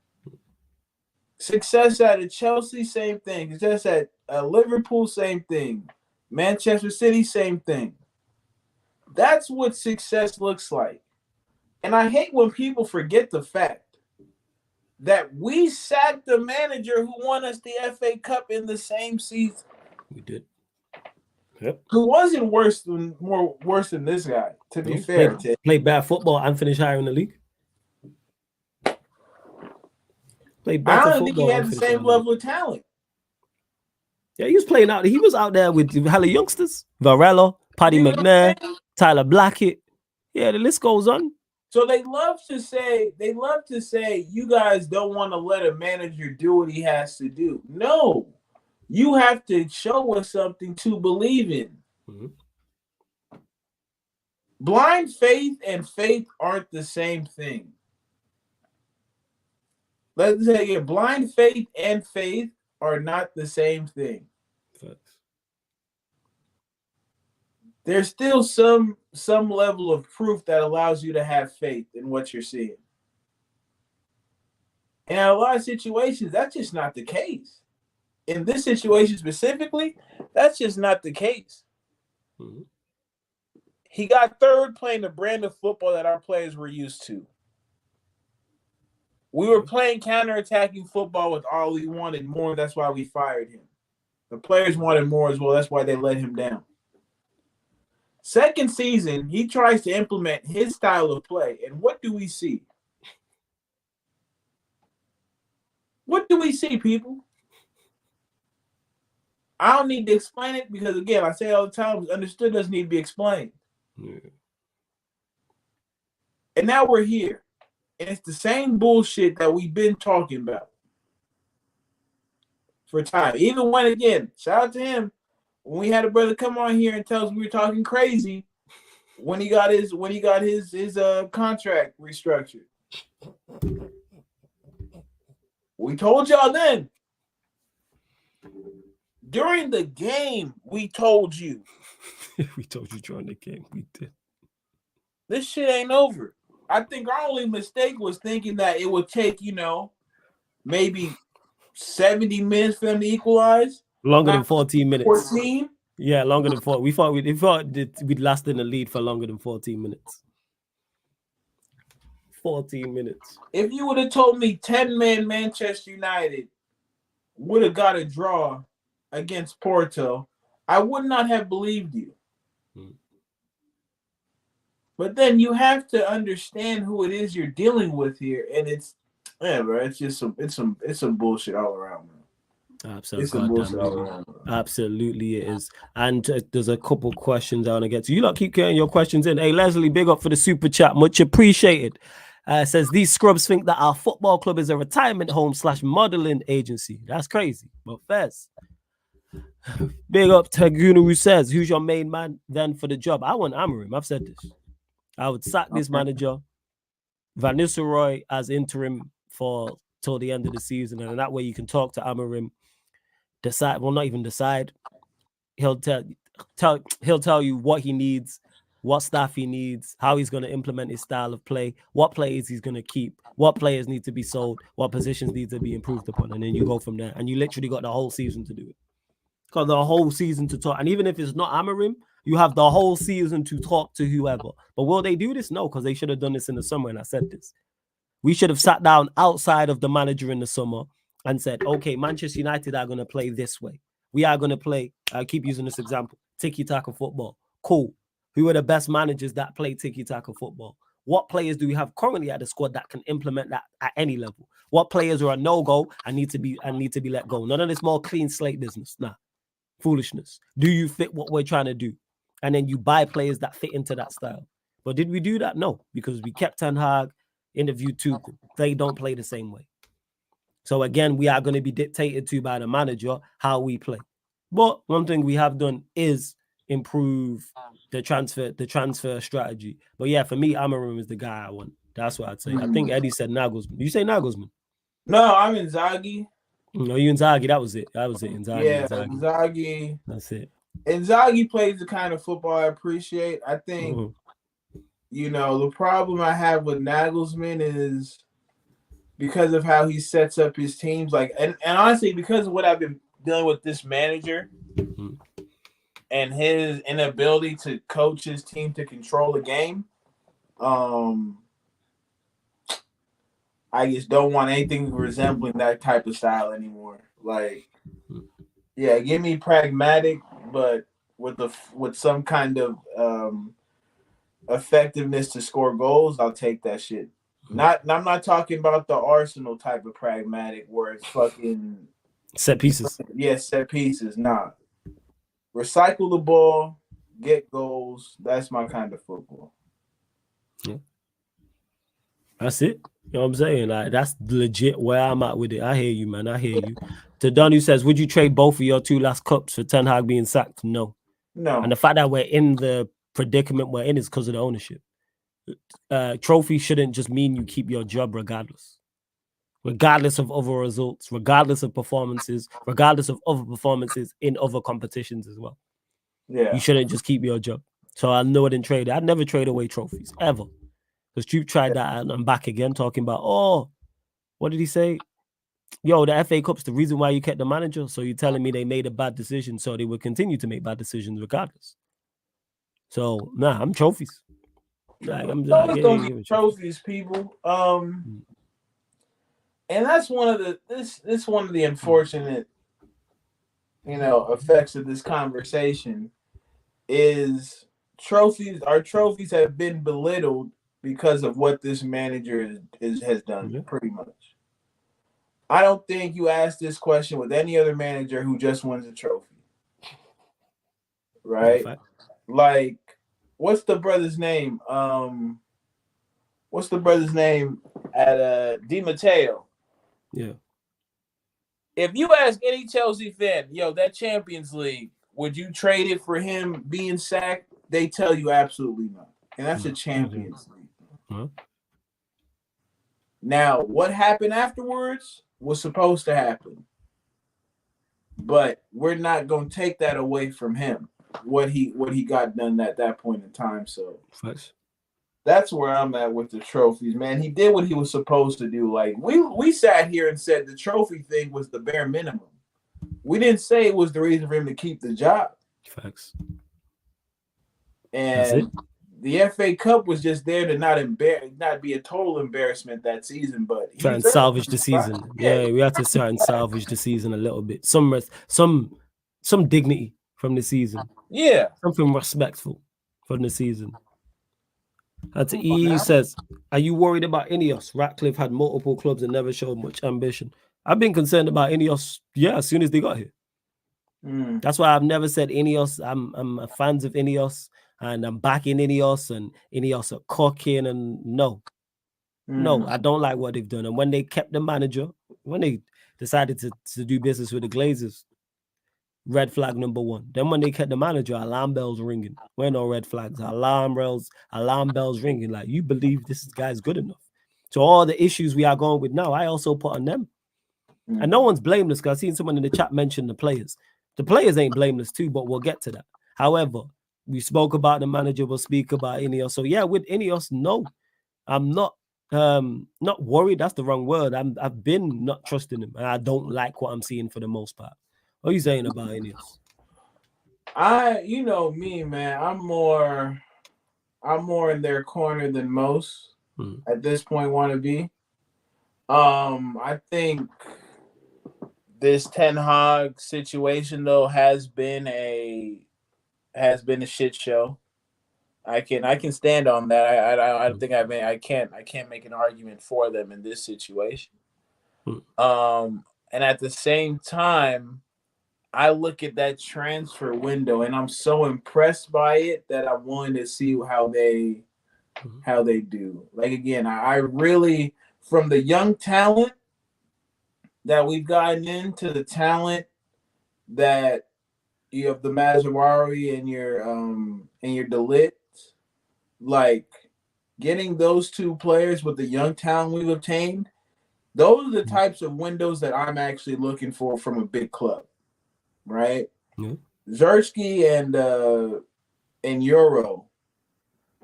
Success at Chelsea, same thing. Success at Liverpool, same thing. Manchester City, same thing. That's what success looks like. And I hate when people forget the fact that we sacked the manager who won us the FA Cup in the same season. We did. Yep. Who wasn't worse than this guy, to be fair. Played bad football and finished higher in the league. Played I better don't think he football had and the finished higher same in the league. level of talent. Yeah, he was playing out. He was out there with hella youngsters. Varela, Paddy You know what I'm McNair, saying? Tyler Blackett. Yeah, the list goes on. So they love to say you guys don't want to let a manager do what he has to do. No, you have to show us something to believe in. Mhm. Blind faith and faith aren't the same thing. Let's say again, blind faith and faith are not the same thing. Facts. There's still some level of proof that allows you to have faith in what you're seeing. And in a lot of situations, that's just not the case. In this situation specifically, that's just not the case. Mhm. He got third playing the brand of football that our players were used to. We were playing counter-attacking football with all he wanted more. That's why we fired him. The players wanted more as well. That's why they let him down. Second season, he tries to implement his style of play. And what do we see? What do we see, people? I don't need to explain it because, again, I say it all the time, understood doesn't need to be explained. Yeah. And now we're here. And it's the same bullshit that we've been talking about for time. Even when, again, shout out to him, when we had a brother come on here and tell us we were talking crazy when he got his contract restructured. We told y'all then. During the game, we told you. We told you during the game. We did. This shit ain't over. I think our only mistake was thinking that it would take, maybe 70 minutes for them to equalize. Longer than 14 minutes. 14? Yeah, longer than 4. We thought we'd last in the lead for longer than 14 minutes. 14 minutes. If you would have told me 10-man Manchester United would have got a draw against Porto, I would not have believed you. But then you have to understand who it is you're dealing with here, and it's just some bullshit all around, man. Absolutely, it is. And there's a couple questions I want to get to. You lot keep getting your questions in. Hey, Leslie, big up for the super chat, much appreciated. Says these scrubs think that our football club is a retirement home / modeling agency. That's crazy, but fairs. Big up to Gunu, who says, who's your main man then for the job? I want Amorim. I've said this. I would sack this manager, Van Nistelrooy as interim for till the end of the season, and that way you can talk to Amorim. Decide, well, not even decide. He'll tell you what he needs, what staff he needs, how he's going to implement his style of play, what players he's going to keep, what players need to be sold, what positions need to be improved upon, and then you go from there. And you literally got the whole season to do it. Got the whole season to talk, and even if it's not Amorim, you have the whole season to talk to whoever. But will they do this? No, because they should have done this in the summer, and I said this. We should have sat down outside of the manager in the summer and said, okay, Manchester United are going to play this way. We are going to play, I keep using this example, tiki-taka football. Cool. Who are the best managers that play tiki-taka football? What players do we have currently at the squad that can implement that at any level? What players are a no-go and need to be let go? None of this more clean slate business. Nah. Foolishness. Do you fit what we're trying to do? And then you buy players that fit into that style. But did we do that? No, because we kept Ten Hag, interviewed Tuchel. They don't play the same way. So again, we are going to be dictated to by the manager how we play. But one thing we have done is improve the transfer strategy. But yeah, for me, Amorim is the guy I want. That's what I'd say. I think Eddie said Nagelsmann. Did you say Nagelsmann? No, I'm Inzaghi. No, you Inzaghi. That was it. Inzaghi. Yeah, Inzaghi. That's it. Inzaghi plays the kind of football I appreciate. I think, the problem I have with Nagelsmann is because of how he sets up his teams. And honestly, because of what I've been dealing with this manager and his inability to coach his team to control the game, I just don't want anything resembling that type of style anymore. Give me pragmatic, but with some kind of effectiveness to score goals, I'll take that shit. I'm not talking about the Arsenal type of pragmatic where it's fucking Set pieces. set pieces. Nah, recycle the ball, get goals. That's my kind of football. Yeah. That's it. You know what I'm saying? Like that's legit where I'm at with it. I hear you, man. I hear you. To Don who says, would you trade both of your two last cups for Ten Hag being sacked? No. No. And the fact that we're in the predicament we're in is because of the ownership. Trophy shouldn't just mean you keep your job regardless of other results, regardless of performances, regardless of other performances in other competitions as well. Yeah. You shouldn't just keep your job. So I know I didn't trade it. I'd never trade away trophies, ever. Because Troop tried that and I'm back again talking about, what did he say? Yo, the FA Cup's the reason why you kept the manager. So you're telling me they made a bad decision, so they would continue to make bad decisions regardless. So I'm trophies. I'm like, trophies, people. And that's one of the unfortunate, effects of this conversation is our trophies have been belittled because of what this manager has done, pretty much. I don't think you ask this question with any other manager who just wins a trophy. Right? Like, what's the brother's name? What's the brother's name at Di Matteo? Yeah. If you ask any Chelsea fan, that Champions League, would you trade it for him being sacked? They tell you absolutely not. And that's a Champions League. Huh? Now, what happened afterwards was supposed to happen. But we're not going to take that away from him, what he got done at that point in time. So that's where I'm at with the trophies, man. He did what he was supposed to do. Like, we sat here and said the trophy thing was the bare minimum. We didn't say it was the reason for him to keep the job. Facts. And the FA Cup was just there to not be a total embarrassment that season, but try and salvage the season. Yeah, we had to try and salvage the season a little bit. Some dignity from the season. Yeah. Something respectful from the season. E says, are you worried about Ineos? Ratcliffe had multiple clubs and never showed much ambition. I've been concerned about Ineos, as soon as they got here. That's why I've never said Ineos. I'm a fans of Ineos and I'm backing Ineos and Ineos are cooking and no, I don't like what they've done. And when they kept the manager, when they decided to do business with the Glazers, red flag number one. Then when they kept the manager, alarm bells ringing. We're no red flags. Alarm bells ringing. Like, you believe this guy's good enough. So all the issues we are going with now, I also put on them. And no one's blameless, because I've seen someone in the chat mention the players. The players ain't blameless too, but we'll get to that. However, we spoke about the manager, we'll speak about Ineos. So yeah, with Ineos, no, I'm not worried. That's the wrong word. I've been not trusting him, and I don't like what I'm seeing for the most part. What are you saying about Ineos? You know me, man. I'm more in their corner than most at this point want to be. I think this Ten Hag situation though has been a shit show. I can stand on that. I think I can't make an argument for them in this situation. And at the same time, I look at that transfer window and I'm so impressed by it that I wanted to see how they do. Like, again, I really, from the young talent that we've gotten into the talent that you have, the Mazawari and your Delit, like, getting those two players with the young talent we've obtained, those are the types of windows that I'm actually looking for from a big club. Right? Zersky and Euro,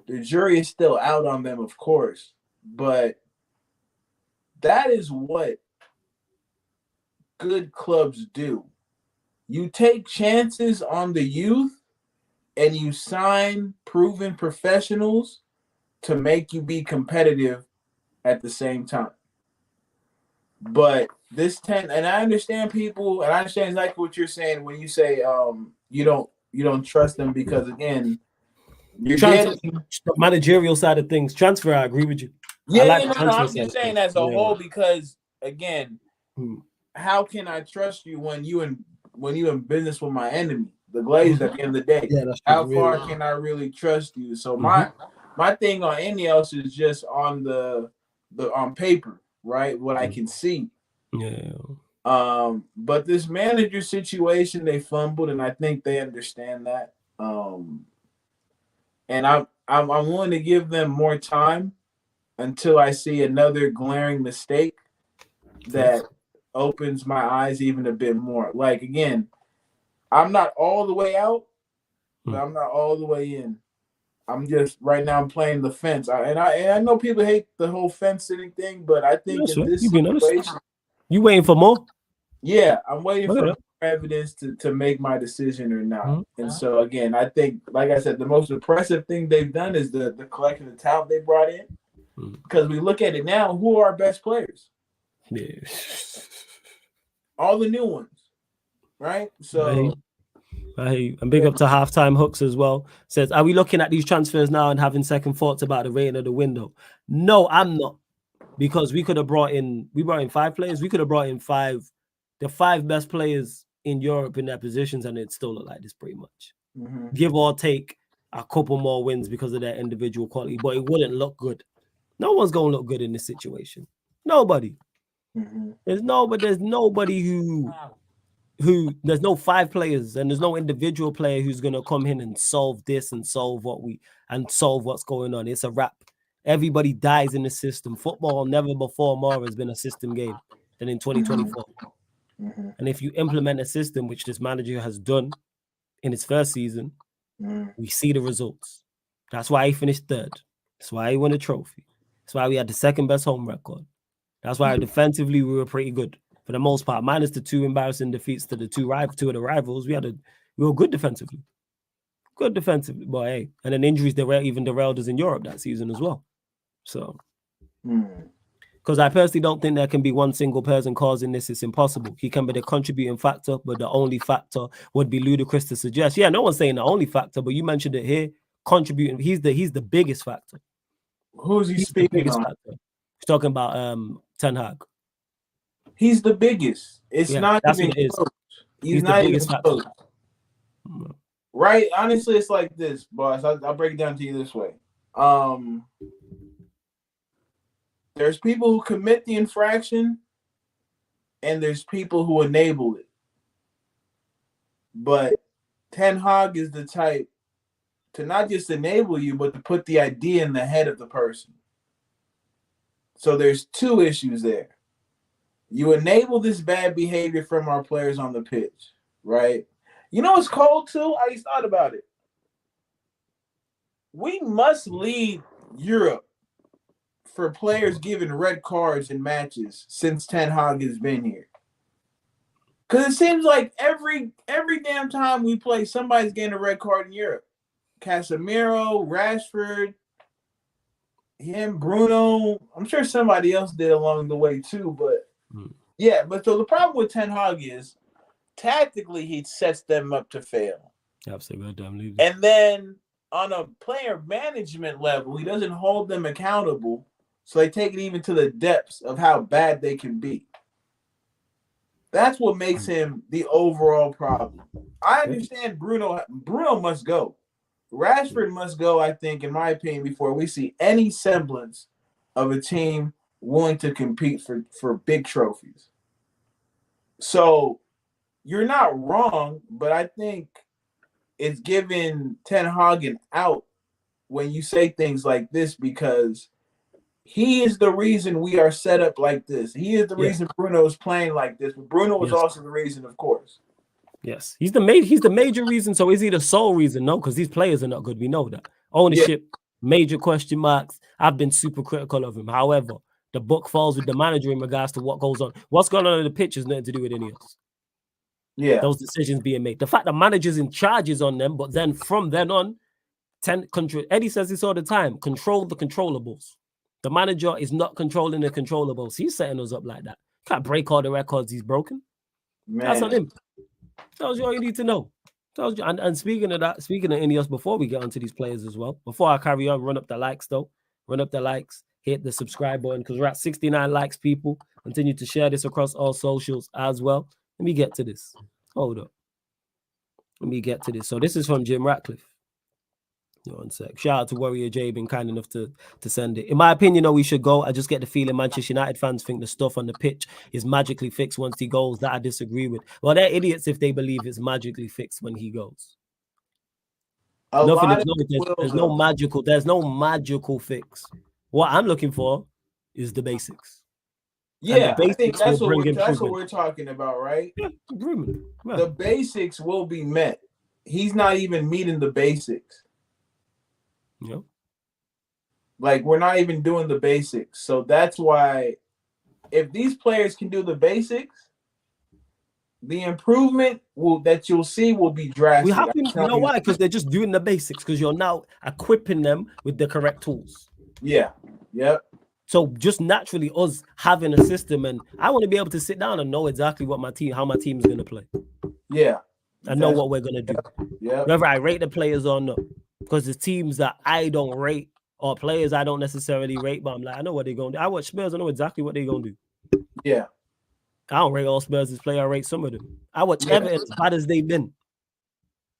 the jury is still out on them, of course, but that is what good clubs do. You take chances on the youth and you sign proven professionals to make you be competitive at the same time. But and I understand people, and I understand exactly what you're saying when you say you don't trust them because again, you're Transfer, getting. the managerial side of things. Transfer, I agree with you. Yeah, I like yeah, the no, transfer I'm side just of saying things. as a Yeah. whole because again, Hmm. how can I trust you when you in business with my enemy, the Glazers? At the end of the day, Yeah, that's how true. far Really. can I really trust you? So Mhm. my thing on any else is just on the on paper, right? What I can see. Yeah. But this manager situation, they fumbled, and I think they understand that. And I'm willing to give them more time until I see another glaring mistake that opens my eyes even a bit more. Like again, I'm not all the way out, but I'm not all the way in. I'm just right now. I'm playing the fence, and I know people hate the whole fence sitting thing, but I think That's in right. this You being honest. situation, You waiting for more? yeah, I'm waiting Look for at more that. evidence to make my decision or not. Mhm. And so again, I think, like I said, the most impressive thing they've done is the collection of talent they brought in. Mhm. Because we look at it now, who are our best players? Yeah. All the new ones, right? So And big up to halftime hooks as well. Says, are we looking at these transfers now and having second thoughts about the rating of the window? No, I'm not. Because we brought in 5 players. We could have brought in the 5 best players in Europe in their positions, and it still look like this pretty much. Give or take a couple more wins because of their individual quality, but it wouldn't look good. No one's gonna look good in this situation. Nobody. There's nobody there's no 5 players and there's no individual player who's gonna come in and solve this and solve what's going on. It's a wrap. Everybody dies in the system. Football never before more has been a system game than in 2024. And if you implement a system, which this manager has done in his first season, we see the results. That's why he finished 3rd. That's why he won a trophy. That's why we had the 2nd best home record. That's why defensively we were pretty good for the most part. Minus the 2 embarrassing defeats to two of the rivals, we were good defensively. Good defensively, but hey, and then injuries even derailed us in Europe that season as well. So, because I personally don't think there can be one single person causing this. It's impossible. He can be the contributing factor, but the only factor would be ludicrous to suggest. Yeah, no one's saying the only factor, but you mentioned it here. Contributing, he's the biggest factor. Who's he He's the speaking biggest on? factor. He's talking about Ten Hag. He's the biggest. It's not that's even what it is. close. He's the biggest factor. Right? Honestly, it's like this, boss. I'll break it down to you this way. There's people who commit the infraction, and there's people who enable it. But Ten Hag is the type to not just enable you, but to put the idea in the head of the person. So there's 2 issues there. You enable this bad behavior from our players on the pitch, right? You know what's cold too? I just thought about it. We must lead Europe for players given red cards in matches since Ten Hag has been here. Because it seems like every damn time we play, somebody's getting a red card in Europe. Casemiro, Rashford, him, Bruno. I'm sure somebody else did along the way too, but yeah. But so the problem with Ten Hag is tactically he sets them up to fail. Absolutely. And then on a player management level, he doesn't hold them accountable, so they take it even to the depths of how bad they can be. That's what makes him the overall problem. I understand Bruno must go. Rashford must go, I think, in my opinion, before we see any semblance of a team willing to compete for big trophies. So you're not wrong, but I think it's giving Ten Hag an out when you say things like this because he is the reason we are set up like this. He is the reason Bruno is playing like this. But Bruno was also the reason, of course. Yes, he's the major reason. So is he the sole reason? No, because these players are not good. We know that. Ownership, major question marks. I've been super critical of him. However, the book falls with the manager in regards to what goes on. What's going on in the pitch has nothing to do with any else. Yeah, those decisions being made. The fact the manager's in charge is on them, but then from then on, Eddie says this all the time: control the controllables. The manager is not controlling the controllables. He's setting us up like that. Can't break all the records he's broken. man. That's on him. Tells you all you need to know. And speaking of that, speaking of Ineos, before we get onto these players as well, before I carry on, run up the likes though. Run up the likes, hit the subscribe button because we're at 69 likes, people. Continue to share this across all socials as well. Let me get to this. Hold up. Let me get to this. So this is from Jim Ratcliffe. One sec. Shout out to Warrior J, been kind enough to send it. In my opinion, though, we should go. I just get the feeling Manchester United fans think the stuff on the pitch is magically fixed once he goes. That I disagree with. Well, they're idiots if they believe it's magically fixed when he goes. There's no magical fix. What I'm looking for is the basics. Yeah, I think that's what we're talking about, right? Yeah, improvement. Right. The basics will be met. He's not even meeting the basics. Yeah. Like, we're not even doing the basics. So that's why if these players can do the basics, the improvement that you'll see will be drastic. You know why? Because they're just doing the basics, because you're now equipping them with the correct tools. Yeah. Yep. So just naturally us having a system, and I want to be able to sit down and know exactly what how my team is going to play. Yeah. I know what we're going to do. Yeah. Whether I rate the players or not. Because the teams that I don't rate or players I don't necessarily rate, but I'm like, I know what they're going to do. I watch Spurs, I know exactly what they're going to do. Yeah. I don't rate all Spurs' players, I rate some of them. I watch Everton as bad as they've been.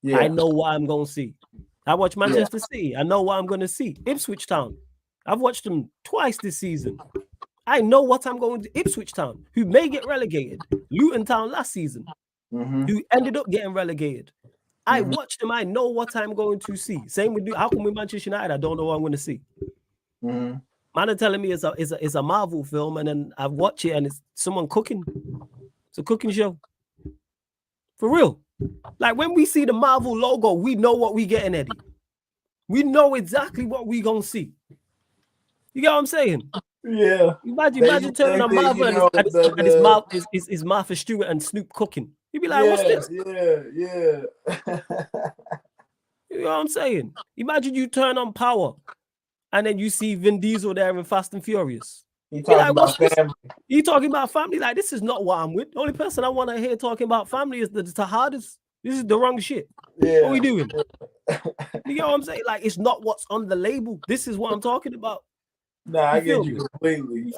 Yeah. I know what I'm going to see. I watch Manchester City. I know what I'm going to see. Ipswich Town. I've watched them twice this season. I know what I'm going to. Ipswich Town, who may get relegated. Luton Town last season, who ended up getting relegated. I watched them. I know what I'm going to see. Same with you. How come with Manchester United? I don't know what I'm going to see. Man are telling me it's a Marvel film, and then I watch it and it's someone cooking. It's a cooking show. For real. Like when we see the Marvel logo, we know what we getting, Eddie. We know exactly what we gonna see. You get what I'm saying? Yeah. Imagine turning on Marvel and it's Martha Stewart and Snoop cooking. You'd be like, what's this? Yeah. You know what I'm saying? Imagine you turn on Power and then you see Vin Diesel there in Fast and Furious. He talking about family. He talking about family. Like, this is not what I'm with. The only person I want to hear talking about family is the Tahadas. This is the wrong shit. Yeah. What are we doing? You know what I'm saying? Like, it's not what's on the label. This is what I'm talking about. Nah, I get you completely.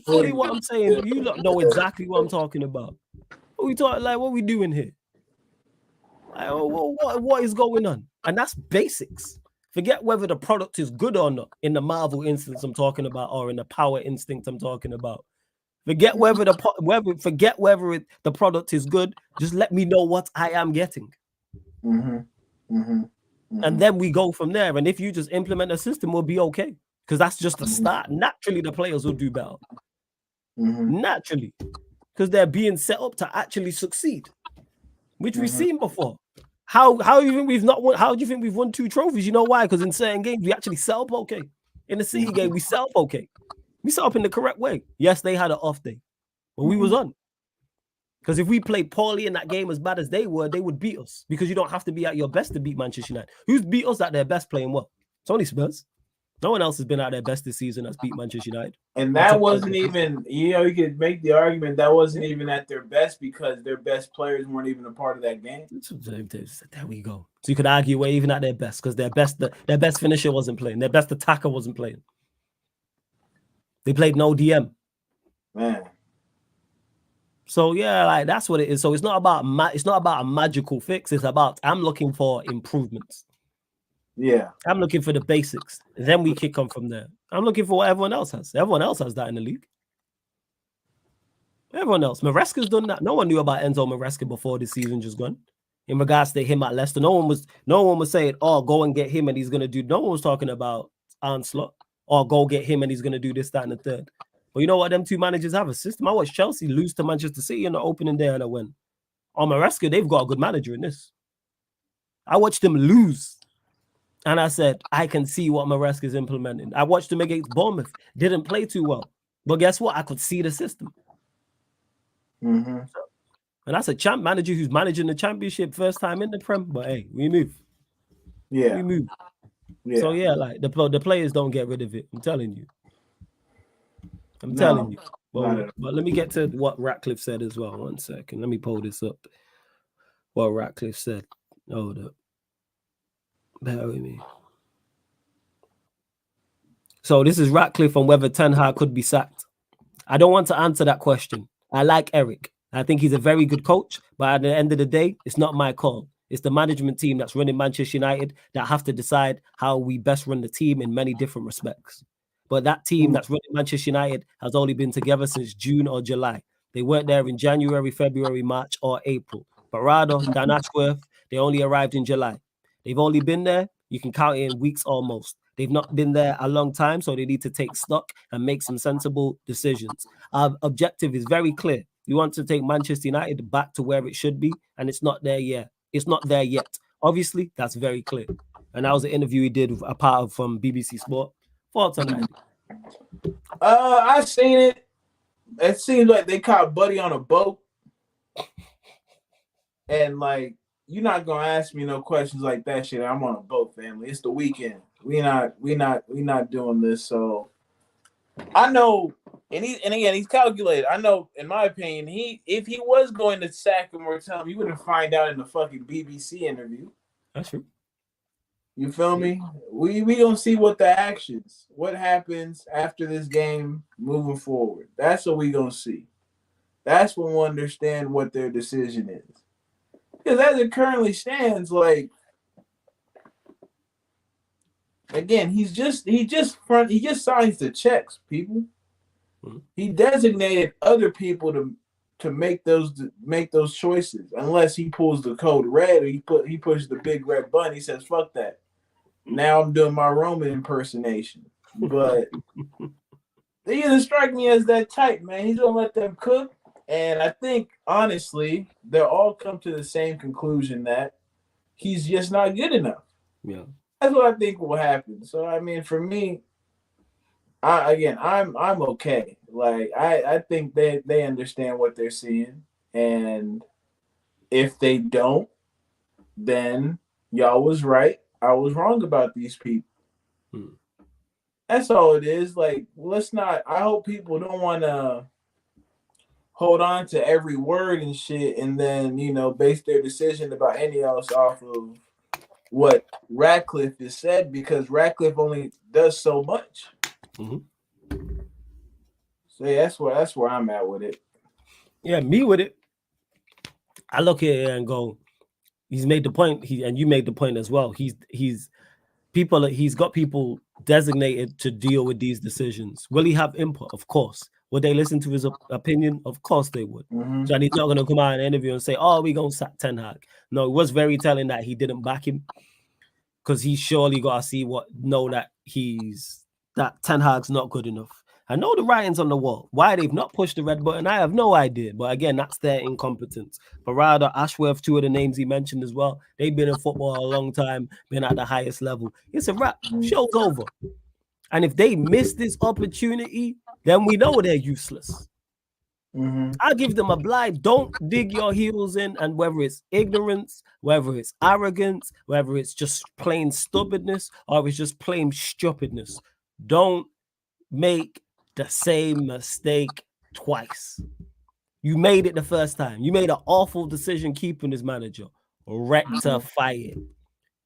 Fully what I'm saying. Yeah. You lot know exactly what I'm talking about. What we talking? Like, what we doing here? Like, what is going on? And that's basics. Forget whether the product is good or not. In the Marvel instance I'm talking about, or in the Power instinct I'm talking about. Forget whether the product is good. Just let me know what I am getting. And then we go from there. And if you just implement a system, we'll be okay. Because that's just the start. Naturally, the players will do better. Naturally. Because they're being set up to actually succeed. Which we've seen before. How do you think we've not won? How do you think we've won 2 trophies? You know why? Because in certain games, we actually set up okay. In the City game, we set up okay. We set up in the correct way. Yes, they had an off day. But we was on. Because if we played poorly in that game as bad as they would beat us. Because you don't have to be at your best to beat Manchester United. Who's beat us at their best playing well? It's only Spurs. No one else has been at their best this season that's beat Manchester United. And that wasn't even, you could make the argument that wasn't even at their best because their best players weren't even a part of that game. There we go. So you could argue we're even at their best because their best finisher wasn't playing. Their best attacker wasn't playing. They played no DM. Man. So yeah, like that's what it is. So it's not about a magical fix. It's about I'm looking for improvements. Yeah. I'm looking for the basics. Then we kick on from there. I'm looking for what everyone else has. Everyone else has that in the league. Everyone else. Maresca's done that. No one knew about Enzo Maresca before the season just gone. In regards to him at Leicester, no one was saying, "Oh, go and get him and he's gonna do." No one was talking about Onslaught or go get him and he's gonna do this, that, and the third. But you know what? Them two managers have a system. I watched Chelsea lose to Manchester City in the opening day and I went, "Oh, Maresca, they've got a good manager in this." I watched them lose. And I said, I can see what Maresca is implementing. I watched him against Bournemouth. Didn't play too well. But guess what? I could see the system. And that's a champ manager who's managing the championship first time in the Prem. But hey, we move. Yeah. We move. Yeah. So yeah, like the players don't get rid of it. I'm telling you. I'm telling you. But let me get to what Ratcliffe said as well. 1 second. Let me pull this up. What Ratcliffe said. Hold up. Bear with me. So this is Ratcliffe on whether Ten Hag could be sacked. I don't want to answer that question. I like Eric. I think he's a very good coach, but at the end of the day, it's not my call. It's the management team that's running Manchester United that have to decide how we best run the team in many different respects. But that team that's running Manchester United has only been together since June or July. They weren't there in January, February, March, or April. But rather, Dan Ashworth, they only arrived in July. They've only been there, you can count it in weeks almost. They've not been there a long time, so they need to take stock and make some sensible decisions. Our objective is very clear. We want to take Manchester United back to where it should be, and it's not there yet. It's not there yet. Obviously, that's very clear. And that was the interview he did with a part of from BBC Sport. Thoughts on that? I seen it. It seems like they caught Buddy on a boat, and like you're not gonna ask me no questions like that shit. I'm on a boat, family. It's the weekend. We not doing this. So I know, and again he's calculated. I know, in my opinion, if he was going to sack him or tell him, you wouldn't find out in the fucking BBC interview. That's true. You feel me? We gonna see what happens after this game moving forward. That's what we gonna see. That's when we'll understand what their decision is. Because as it currently stands, like again, he just signs the checks, people. Mm-hmm. He designated other people to make those choices, unless he pulls the code red or he pushes the big red button. He says, "Fuck that." Now I'm doing my Roman impersonation, but they either strike me as that type, man. He's gonna let them cook, and I think honestly, they'll all come to the same conclusion that he's just not good enough. Yeah, that's what I think will happen. So I mean, for me, I'm okay. Like I think they understand what they're seeing, and if they don't, then y'all was right. I was wrong about these people. That's all it is. Like, let's not. I hope people don't want to hold on to every word and shit, and then base their decision about any else off of what Ratcliffe has said, because Ratcliffe only does so much. Mm-hmm. So yeah, that's where I'm at with it. Yeah, me with it. I look at it and go, he's made the point. And you made the point as well. He's got people designated to deal with these decisions. Will he have input? Of course. Would they listen to his opinion? Of course they would. Mm-hmm. So he's not going to come out in an interview and say, "Oh, we're going to sack Ten Hag." No, it was very telling that he didn't back him, because he surely got to know that Ten Hag's not good enough. I know the writing's on the wall. Why they've not pushed the red button, I have no idea. But again, that's their incompetence. But rather, Ashworth, two of the names he mentioned as well, they've been in football a long time, been at the highest level. It's a wrap. Show's over. And if they miss this opportunity, then we know they're useless. Mm-hmm. I give them a blind. Don't dig your heels in, and whether it's ignorance, whether it's arrogance, whether it's just plain stubbornness, or it's just plain stupidness, don't make the same mistake twice. You made it the first time. You made an awful decision keeping this manager. Rectify it.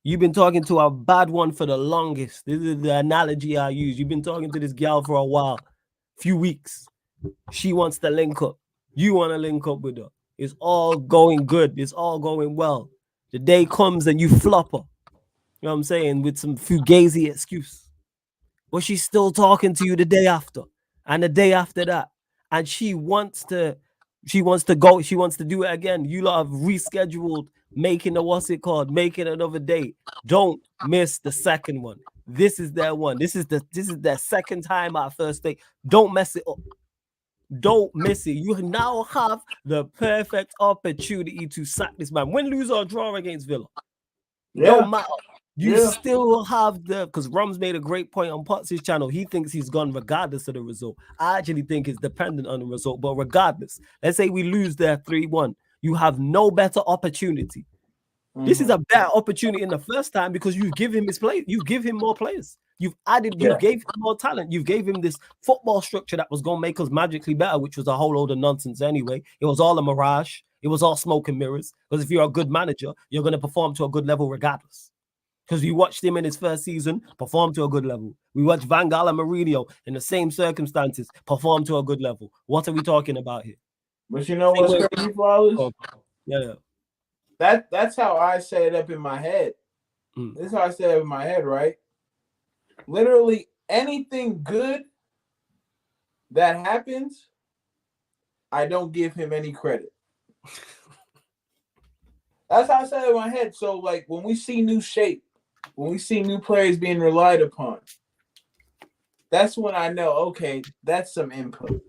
You've been talking to a bad one for the longest. This is the analogy I use. You've been talking to this gal for a while, few weeks. She wants to link up. You want to link up with her. It's all going good. It's all going well. The day comes and you flop her. You know what I'm saying? With some fugazi excuse. But she's still talking to you the day after and the day after that. And she wants to go. She wants to do it again. You lot have rescheduled making making another date. Don't miss the second one. This is their one. This is their second time at first date. Don't mess it up. Don't miss it. You now have the perfect opportunity to sack this man. Win, lose, or draw against Villa. Yeah. No matter. You still have because Rum's made a great point on Potts' channel. He thinks he's gone regardless of the result. I actually think it's dependent on the result, but regardless, let's say we lose there 3-1. You have no better opportunity. Mm-hmm. This is a better opportunity in the first time because you give him his play. You give him more players. You gave him more talent. You gave him this football structure that was going to make us magically better, which was a whole load of nonsense anyway. It was all a mirage. It was all smoke and mirrors. Because if you're a good manager, you're going to perform to a good level regardless. Because we watched him in his first season perform to a good level. We watched Van Gaal and Mourinho in the same circumstances perform to a good level. What are we talking about here? But you know what's crazy, Flawless? Oh, yeah. That's how I set it up in my head. This is how I set it up in my head, right? Literally anything good that happens, I don't give him any credit. That's how I said it in my head. So, like, when we see new shape, when we see new players being relied upon, that's when I know, okay, that's some input.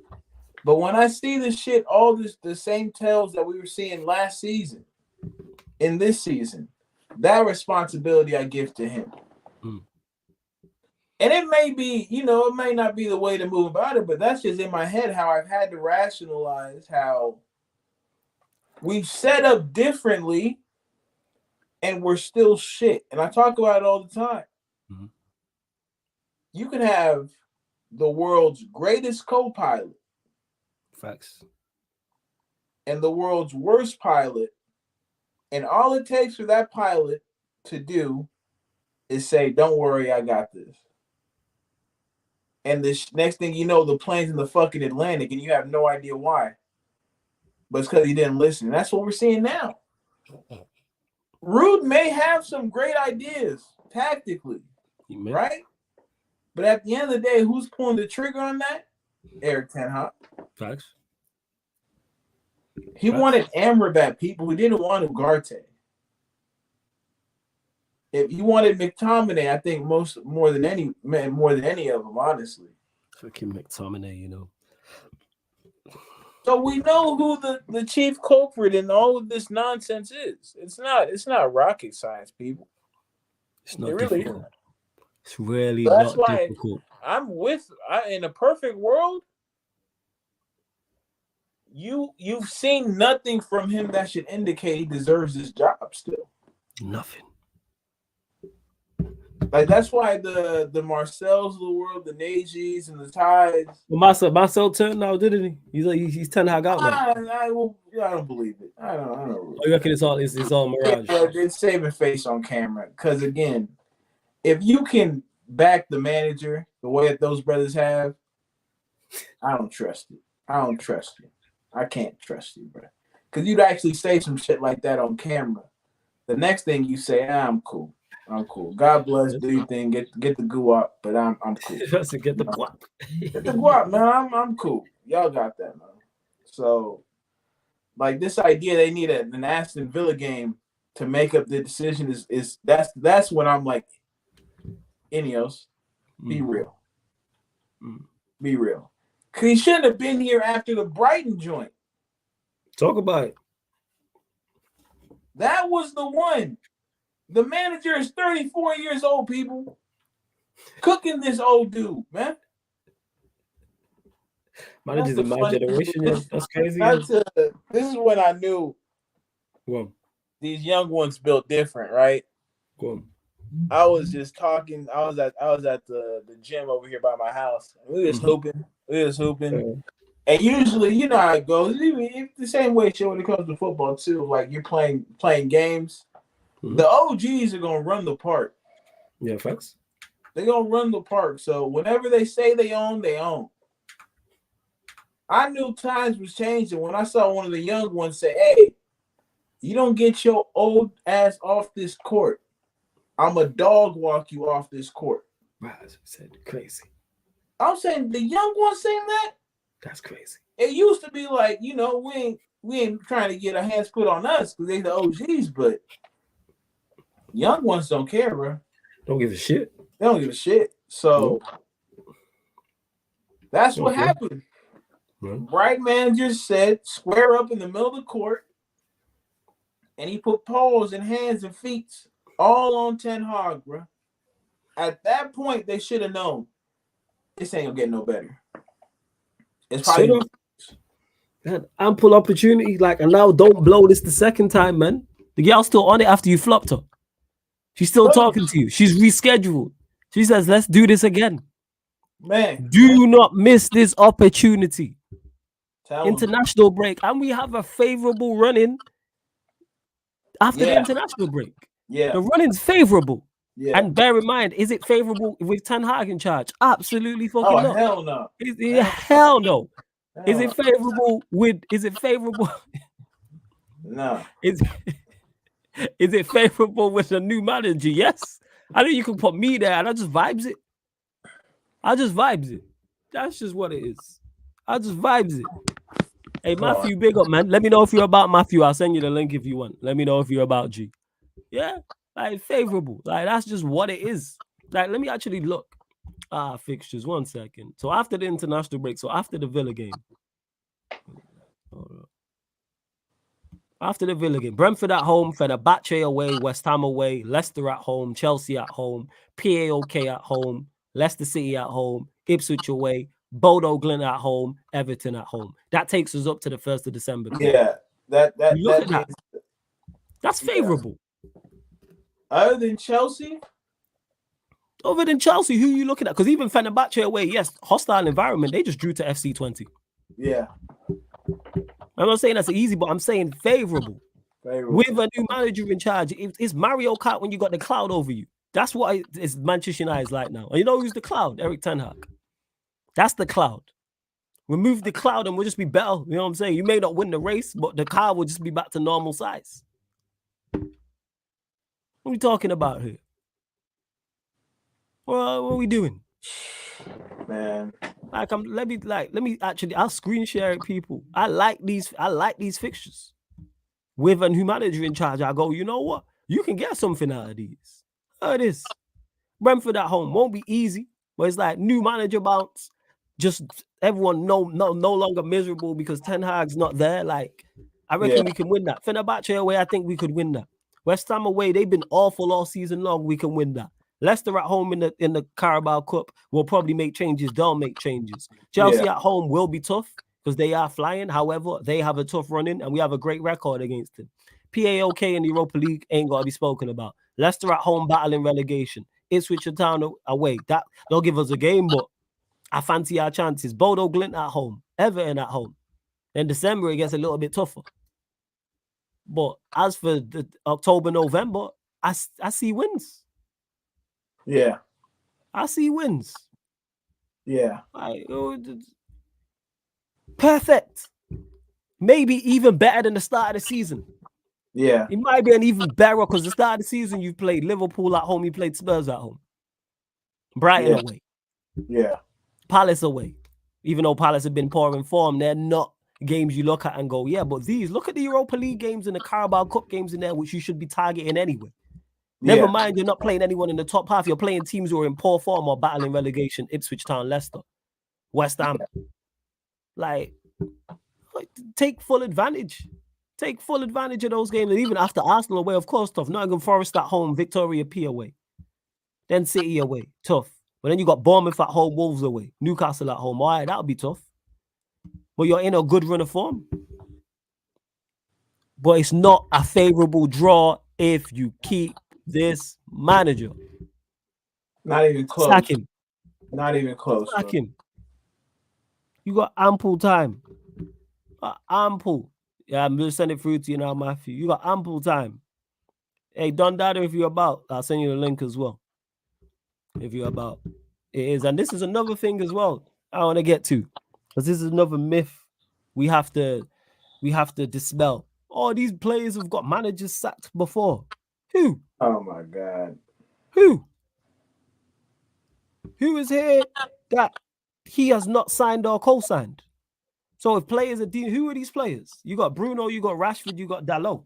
But when I see the shit, the same tells that we were seeing last season, in this season, that responsibility I give to him. And it may be, it may not be the way to move about it, but that's just in my head how I've had to rationalize how we've set up differently and we're still shit. And I talk about it all the time. You can have the world's greatest co-pilot. Facts. And the world's worst pilot. And all it takes for that pilot to do is say, don't worry, I got this. And this next thing you know, the plane's in the fucking Atlantic and you have no idea why. But it's because he didn't listen. And that's what we're seeing now. Rude may have some great ideas tactically, right? But at the end of the day, who's pulling the trigger on that? Erik ten Hag. Facts. He wanted Amrabat people. He didn't want Ugarte. If you wanted McTominay, I think more than any of them, honestly. Fucking McTominay, So we know who the chief culprit in all of this nonsense is. It's not rocket science, people. It's not really difficult. It's really That's not why difficult. In a perfect world, you've seen nothing from him that should indicate he deserves this job still. Nothing. Like that's why the Marcels of the world, the Najis and the Tides. Well, Marcel turned now, didn't he? He's 10 Hag out now. I don't believe it. I don't. Oh, you reckon it's all mirage? Yeah, it's saving face on camera. Because again, if you can back the manager the way that those brothers have, I don't trust it. I don't trust you. I can't trust you, bro. Because you'd actually say some shit like that on camera. The next thing you say, I'm cool. I'm cool. God bless, do your thing. Get the goo up, but I'm cool. Just to get the guap. Get the guap, man. I'm cool. Y'all got that, man. So, like this idea they need an Aston Villa game to make up the decision is that's when I'm like, Ineos, be real. Be real. Cause he shouldn't have been here after the Brighton joint. Talk about it. That was the one. The manager is 34 years old, people. Cooking this old dude, man. Managers in my generation, yeah. That's crazy. This is when I knew these young ones built different, right? I was just talking. I was at the gym over here by my house. We was hooping. And usually, you know how it goes. Even the same way shit when it comes to football too. Like you're playing games. The OGs are gonna run the park. Yeah, facts. They're gonna run the park. So whenever they say they own, they own. I knew times was changing when I saw one of the young ones say, "Hey, you don't get your old ass off this court. I'm a dog walk you off this court." Right, said crazy. I'm saying the young ones saying that. That's crazy. It used to be like, we ain't trying to get our hands put on us because they the OGs, but young ones don't care, bro. Don't give a shit. They don't give a shit. So that's what happened. Bright manager said, square up in the middle of the court, and he put paws and hands and feet all on Ten Hag, bro. At that point, they should have known this ain't gonna get no better. It's probably ample opportunity, and now don't blow this the second time, man. The girl's still on it after you flopped her. She's still talking to you. She's rescheduled. She says, let's do this again. Man. Do not miss this opportunity. international break, and we have a favorable running after the international break. Yeah. The running's favorable. Yeah. And bear in mind, is it favorable with Ten Hag in charge? Absolutely fucking not. Hell no. Hell no. Is it favorable with? Is it favorable? No. Is it favorable with a new manager? Yes. I know you can put me there, and I just vibes it. That's just what it is. I just vibes it. Hey, Matthew, big up, man. Let me know if you're about Matthew. I'll send you the link if you want. Let me know if you're about G. Yeah, like favorable. Like that's just what it is. Like, let me actually look. Fixtures. 1 second. So after the international break, so after the Villa game. After the Villa game, Brentford at home, Fenerbahce away, West Ham away, Leicester at home, Chelsea at home, PAOK at home, Leicester City at home, Ipswich away, Bodo Glint at home, Everton at home. That takes us up to the 1st of December. Yeah, that's favorable. Other than Chelsea, who are you looking at? Because even Fenerbahce away, yes, hostile environment, they just drew to FC20. Yeah. I'm not saying that's easy, but I'm saying favorable. With a new manager in charge. It's Mario Kart when you got the cloud over you. That's what it's Manchester United like now. And you know who's the cloud? Eric Ten Hag. That's the cloud. Remove the cloud and we'll just be better. You know what I'm saying? You may not win the race, but the car will just be back to normal size. What are we talking about here? What are we doing? Man. Let me actually, I'll screen share it, people. I like these fixtures. With a new manager in charge, I go, you know what? You can get something out of these. Look at this. Brentford at home won't be easy, but it's like new manager bounce. Just everyone no longer miserable because Ten Hag's not there. Like, I reckon we can win that. Fenerbahce away, I think we could win that. West Ham away, they've been awful all season long. We can win that. Leicester at home in the Carabao Cup will probably make changes. They'll make changes. Chelsea at home will be tough because they are flying. However, they have a tough run-in and we have a great record against them. PAOK in the Europa League ain't got to be spoken about. Leicester at home battling relegation. Ipswich Town away. That they'll give us a game, but I fancy our chances. Bodo Glint at home. Everton at home. Then December, it gets a little bit tougher. But as for the October, November, I see wins. Yeah. I see wins. Yeah. Perfect. Maybe even better than the start of the season. Yeah. It might be an even better because the start of the season you played Liverpool at home, you played Spurs at home. Brighton away. Yeah. Palace away. Even though Palace have been poor in form, they're not games you look at and go, yeah, but look at the Europa League games and the Carabao Cup games in there, which you should be targeting anyway. Never mind, you're not playing anyone in the top half. You're playing teams who are in poor form or battling relegation. Ipswich Town, Leicester, West Ham. Like, take full advantage. Take full advantage of those games. And even after Arsenal away, of course, tough. Nottingham Forest at home, Victoria P away. Then City away, tough. But then you got Bournemouth at home, Wolves away, Newcastle at home. All right, that'll be tough. But you're in a good run of form. But it's not a favorable draw if you keep this manager. Not even close. Sack him. Not even close. Sack him. You got ample time. Ample. Yeah, I'm going to send it through to you now, Matthew. You got ample time. Hey, Don Dada, if you're about, I'll send you the link as well. If you're about. It is. And this is another thing as well I want to get to. Because this is another myth we have to dispel. Oh, these players have got managers sacked before. Who? Oh, my God. Who? Who is here that he has not signed or co-signed? So if players are who are these players? You got Bruno, you got Rashford, you got Dalot.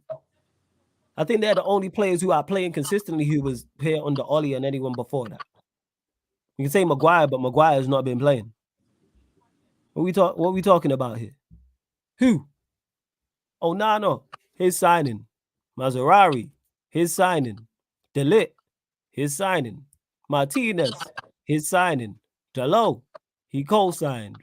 I think they're the only players who are playing consistently who was here under Oli and anyone before that. You can say Maguire, but Maguire has not been playing. What we talking about here? Who? Oh, no. His signing. Maserati, his signing. De Ligt, his signing. Martinez, his signing. Dalot, he co-signed.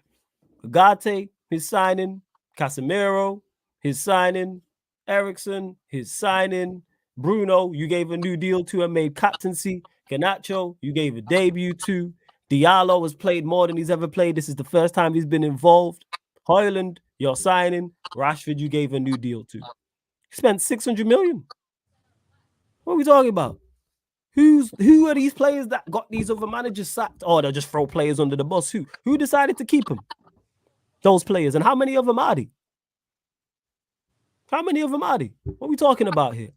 Agate, his signing. Casemiro, his signing. Eriksen, his signing. Bruno, you gave a new deal to and made captaincy. Garnacho, you gave a debut to. Diallo has played more than he's ever played. This is the first time he's been involved. Højlund, You're signing Rashford. You gave a new deal to. Spent 600 million. What are we talking about? Who are these players that got these other managers sacked? Oh, they'll just throw players under the bus. Who decided to keep them? Those players, and how many of them are they? How many of them are they? What are we talking about here?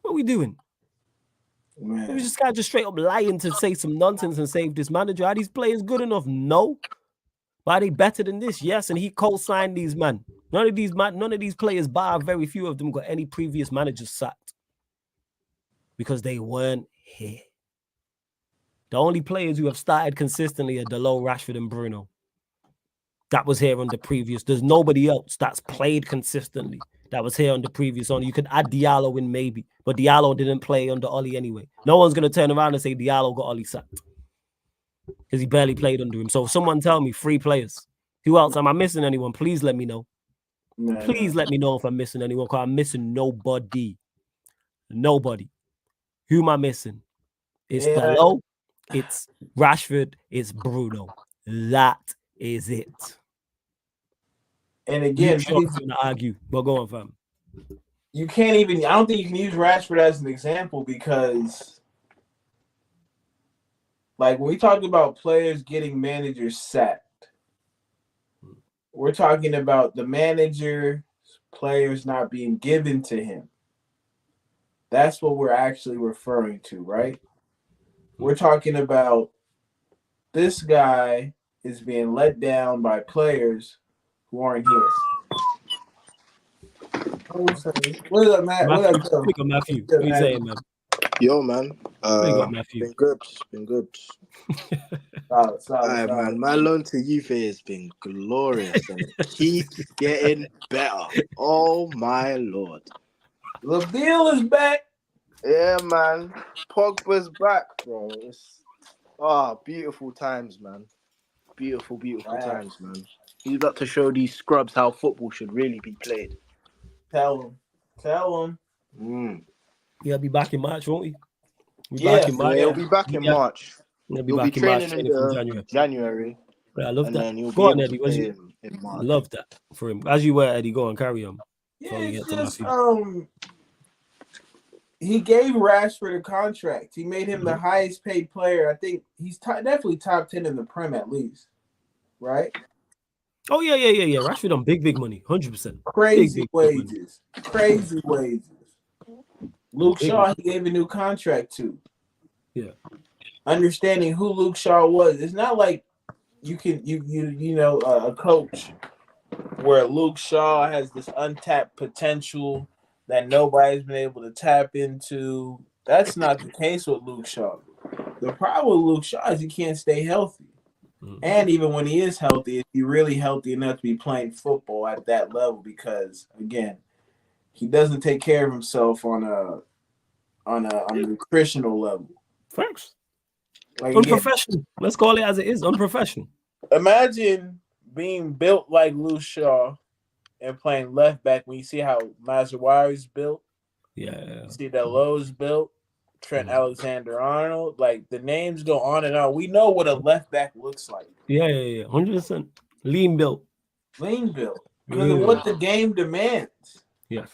What are we doing? Man. It was this guy just straight up lying to say some nonsense and save this manager. Are these players good enough? No. But are they better than this? Yes. And he co-signed these man. None of these players, bar very few of them, got any previous managers sacked because they weren't here. The only players who have started consistently are Delo, Rashford, and Bruno. That was here on the previous. There's nobody else that's played consistently that was here on the previous one. You could add Diallo in maybe, but Diallo didn't play under Oli anyway. No one's going to turn around and say Diallo got Oli sacked because he barely played under him. So someone tell me 3 players. Who else? Am I missing anyone? Please let me know. Please let me know if I'm missing anyone, because I'm missing nobody. Nobody. Who am I missing? It's Delo, it's Rashford, it's Bruno. That is it. And again, I'm going to argue, but go on, fam. You can't even. I don't think you can use Rashford as an example because, like, when we talk about players getting managers sacked, we're talking about the manager, players not being given to him. That's what we're actually referring to, right? We're talking about this guy is being let down by players who aren't here. What up, Matt? What up, Joe? Pick up Matthew. What are you saying, man? Yo, man. Pick up Matthew. Been good. Solid. Man. My loan to Juve has been glorious and it keeps getting better. Oh, my Lord. LaVille is back. Yeah, man. Pogba's back, bro. It's beautiful times, man. Beautiful times, man. He's got to show these scrubs how football should really be played. Tell him. He'll be back in March, won't he? He'll be back in March. He'll be He'll back be in March, training in January. Yeah, I love and that. Then he'll go be on, able Eddie. to play in March. Love that for him. As you were, Eddie. Go on, carry on. Yeah, it's just he gave Rashford a contract. He made him the highest paid player. I think he's definitely top 10 in the Prem at least, right? Oh yeah. Rashford on big money, 100%. Crazy wages. Luke Shaw, he gave a new contract to. Yeah. Understanding who Luke Shaw was. It's not like you can a coach where Luke Shaw has this untapped potential that nobody's been able to tap into. That's not the case with Luke Shaw. The problem with Luke Shaw is he can't stay healthy. And even when he is healthy, is he really healthy enough to be playing football at that level? Because again, he doesn't take care of himself on a nutritional level. Facts. Like, unprofessional. Again, let's call it as it is. Unprofessional. Imagine being built like Luke Shaw and playing left back when you see how Mazuari's built. Yeah. You see that Lowe's built. Trent Alexander-Arnold. Like, the names go on and on. We know what a left back looks like. Yeah. 100%. Lean built. Because of what the game demands. Yes.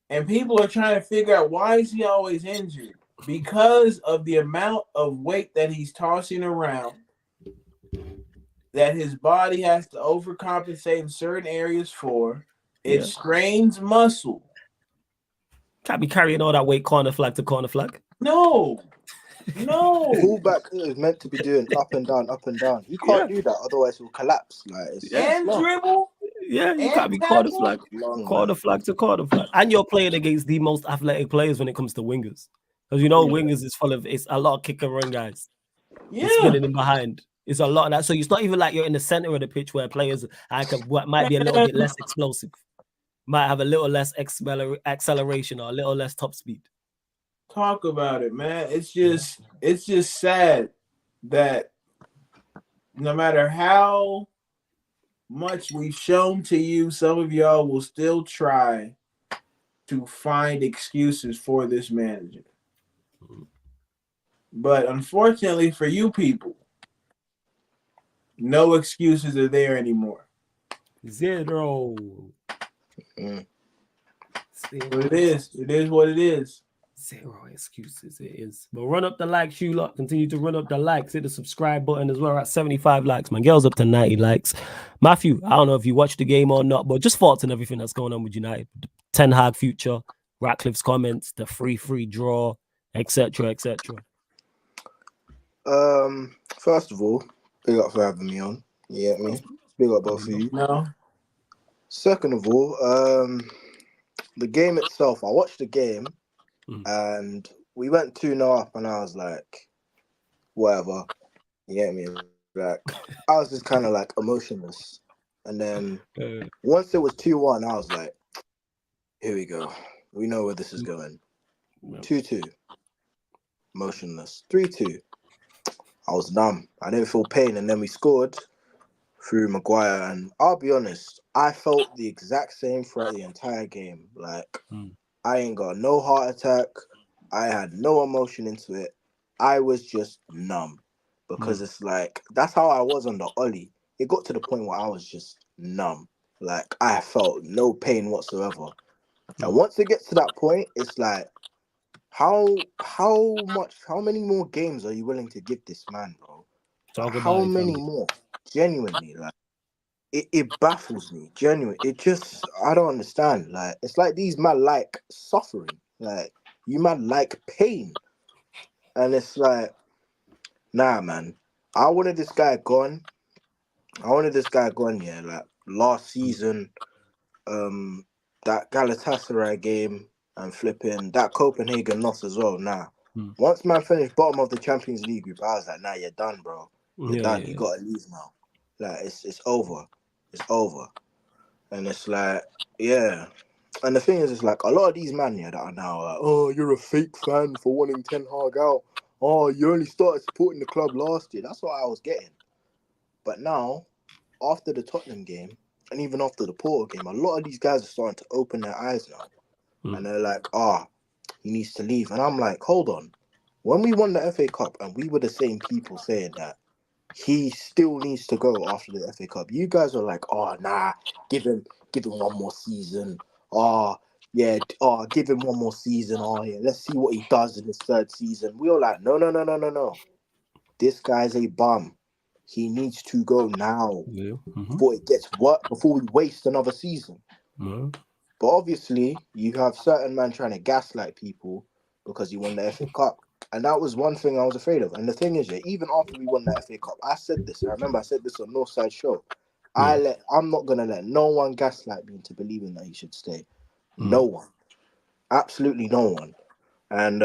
And people are trying to figure out, why is he always injured? Because of the amount of weight that he's tossing around, that his body has to overcompensate in certain areas for. It strains muscle. Can't be carrying all that weight corner flag to corner flag. No. Fullback is meant to be doing up and down. You can't do that, otherwise he'll collapse. Dribble. Yeah, you can't be corner flag to corner flag. And you're playing against the most athletic players when it comes to wingers. Because wingers is it's a lot of kick and run guys. Yeah. It's spinning in behind. It's a lot of that. So it's not even like you're in the center of the pitch where players might be a little bit less explosive. Might have a little less acceleration or a little less top speed. Talk about it, man. It's just sad that no matter how much we've shown to you, some of y'all will still try to find excuses for this manager. But unfortunately for you people, no excuses are there anymore. 0. Mm. What it is. It is what it is. 0 excuses. It is. But run up the likes, you lot. Continue to run up the likes. Hit the subscribe button as well. We're at 75 likes, man. Girls up to 90 likes. Matthew, I don't know if you watched the game or not, but just thoughts and everything that's going on with United. Ten Hag future, Ratcliffe's comments, the free draw, etc., etc. First of all, big up for having me on. You get me? Big up both of you. No. Second of all, the game itself, I watched the game and we went 2-0 up and I was like, whatever. You get me? Like, I was just kind of like emotionless. And then once it was 2-1, I was like, here we go. We know where this is going. 2-2. Motionless. 3-2. I was numb. I didn't feel pain. And then we scored through Maguire. And I'll be honest, I felt the exact same throughout the entire game. Like, I ain't got no heart attack. I had no emotion into it. I was just numb. Because it's like, that's how I was on the Ollie. It got to the point where I was just numb. Like, I felt no pain whatsoever. And once it gets to that point, it's like, how many more games are you willing to give this man, bro? How many more? Genuinely, like, it baffles me. Genuinely, I don't understand. Like, it's like these man like suffering. Like, you man like pain. And it's like, nah, man. I wanted this guy gone. Yeah. Like, last season, that Galatasaray game and flipping that Copenhagen loss as well. Nah. Once man finished bottom of the Champions League group, I was like, nah, you're done, bro. You're done. You gotta leave now. Like, it's over. It's over. And it's like, yeah. And the thing is, it's like a lot of these men that are now like, oh, you're a fake fan for wanting Ten Hag out. Oh, you only started supporting the club last year. That's what I was getting. But now, after the Tottenham game, and even after the Porto game, a lot of these guys are starting to open their eyes now. And they're like, he needs to leave. And I'm like, hold on. When we won the FA Cup and we were the same people saying that he still needs to go after the FA Cup, you guys are like, nah, give him one more season. Give him one more season. Let's see what he does in his third season. We were like, no. This guy's a bum. He needs to go now before it gets before we waste another season. But obviously, you have certain men trying to gaslight people because he won the FA Cup. And that was one thing I was afraid of. And the thing is, even after we won the FA Cup, I said this. I remember I said this on Northside Show. I'm not going to let no one gaslight me into believing that he should stay. No one. Absolutely no one. And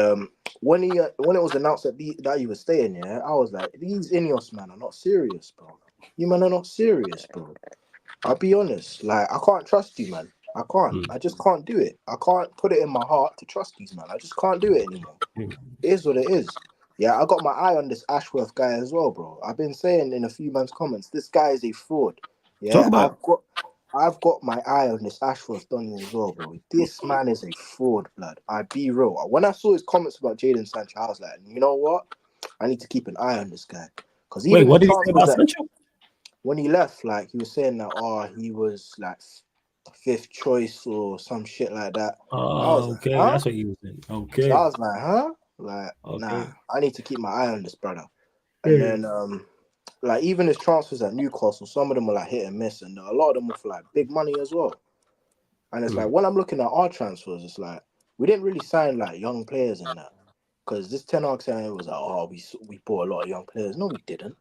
when it was announced that he was staying, I was like, these Ineos man are not serious, bro. You man are not serious, bro. I'll be honest. Like, I can't trust you, man. I can't. I just can't do it. I can't put it in my heart to trust these man. I just can't do it anymore. It is what it is. Yeah, I got my eye on this Ashworth guy as well, bro. I've been saying in a few man's comments, this guy is a fraud. Yeah, I've got my eye on this Ashworth Donny as well, bro. This man is a fraud, blood. I be real. When I saw his comments about Jadon Sancho, I was like, you know what? I need to keep an eye on this guy. Because even what did he say about Sancho? When he left, like, he was saying that, he was like fifth choice or some shit like that. Okay, like, that's what he was saying. Okay. So I was like, huh? Like, nah, I need to keep my eye on this brother. And then, like, even his transfers at Newcastle, some of them were like hit and miss, and a lot of them were for like big money as well. And it's like, when I'm looking at our transfers, it's like, we didn't really sign like young players in that. Because this Ten Hag saying it was like, we bought a lot of young players. No, we didn't.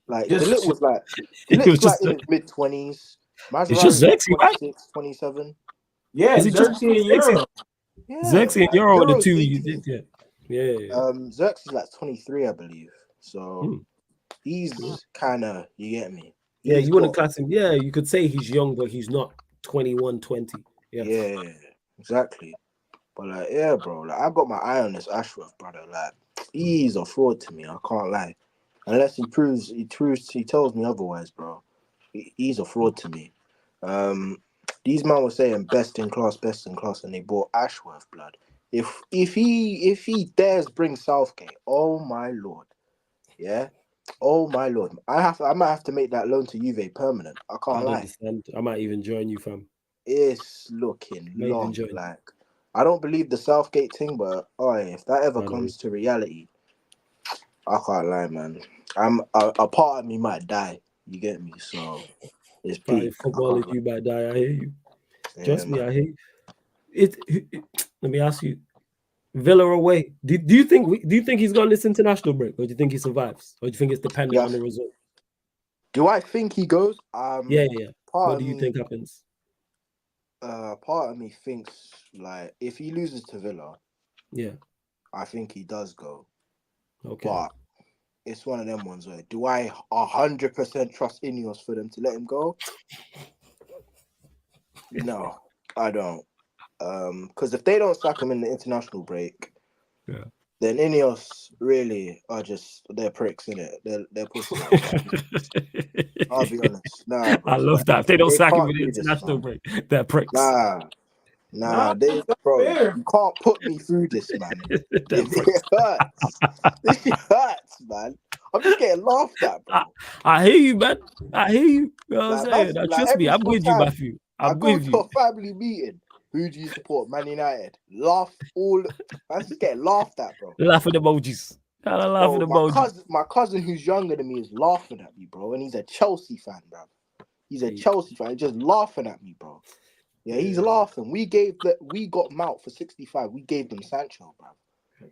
Like, the Lit was like, in his mid-20s. It's just Zexy, 26, 27. Yeah, Xerxes and Euro. Yeah, Zexy and Euro are the two you did, Xerxes like 23, I believe. So he's kind of, you get me? You want to class him. Yeah, you could say he's young, but he's not 21, 20. Yeah, exactly. But like, yeah, bro, like, I got my eye on this Ashworth brother. Like, he's a fraud to me. I can't lie. Unless he tells me otherwise, bro. He's a fraud to me. These men were saying best in class, and they bought Ashworth, blood. If he dares bring Southgate, oh my lord, yeah, Oh my lord, I might have to make that loan to Juve permanent. I can't I'd lie. understand. I might even join you, fam. It's looking Might even long. join. Like I don't believe the Southgate thing, but if that ever I know. comes to reality, I can't lie, man. I'm a part of me might die. You get me? So it's But peak. if football is you might die, I hear you. Trust me, Man. I hear you. Let me ask you, Villa away. Do you think he's got this international break, or do you think he survives, or do you think it's dependent on Yes. the result? Do I think he goes? Yeah. Part What of do you me, think happens? part of me thinks like if he loses to Villa, Yeah. I think he does go. Okay. But it's one of them ones where do I 100% trust Ineos for them to let him go? No, I don't. Because if they don't sack him in the international break, Yeah. then Ineos really are just they're pricks, innit? They're pussies. I'll be honest. Nah, I bro. love that. If they don't They sack him can't with the do this, international man. break, they're pricks. Nah, They, that's bro, fair. you can't put me through this, man. They're It pricks. hurts. This shit hurts, man. I'm just getting laughed at, I, bro. I hear you, man. I hear you. You know what I'm Like, saying? Now, like trust me, every I'm single with you, time Matthew. I I'm go with to a you. family meeting, who do you support? Man United. Laugh all. I just get laughed at, bro. Laughing emojis. Kind of laughing Bro, emojis. my cousin who's younger than me is laughing at me, bro, and he's a Chelsea fan, bro. He's a Chelsea fan, just laughing at me, bro. Yeah, he's laughing. We got Mount for 65. We gave them Sancho, bro.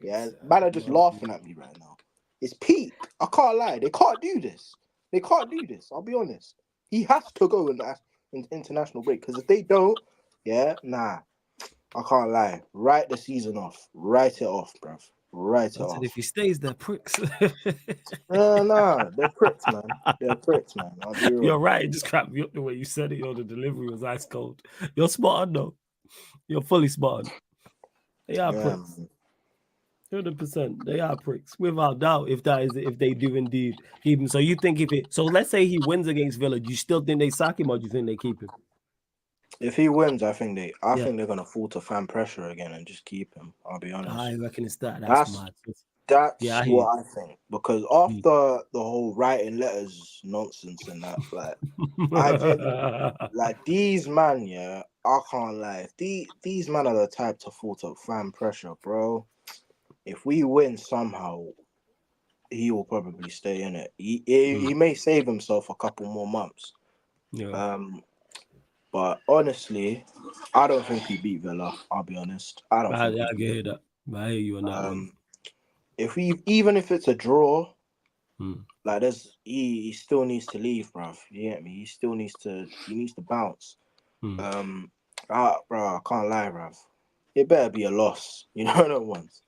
Yeah, man are just laughing at me right now. It's peak. I can't lie. They can't do this. They can't do this. I'll be honest. He has to go in international break because if they don't, nah. I can't lie. Write the season off. Write it off, bruv. Write it I said, off. if he stays, they're pricks. Nah, they're pricks, man. They're pricks, man. I'll be real. You're right. It just cracked me up the way you said it. The delivery was ice cold. You're spot on, though. You're fully spot on. They are Yeah, pricks. man. 100%. They are pricks. Without doubt, if they do indeed keep him. So you think so let's say he wins against Villa, do you still think they sack him or do you think they keep him? If he wins, I think they're gonna fall to fan pressure again and just keep him. I'll be honest. I reckon it's that. That's mad. That's I hear what I think. Because after the whole writing letters nonsense and that, like I genuinely like these man, I can't lie. If these man are the type to fall to fan pressure, bro. If we win somehow, he will probably stay in it. He may save himself a couple more months. Yeah. But honestly, I don't think he beat Villa. I'll be honest. I don't think. I hear that. I hear you on that one. Even if it's a draw, Hmm. like he still needs to leave, bruv. You get me? He needs to bounce. Hmm. Bro, I can't lie, bruv. It better be a loss. You know that ones.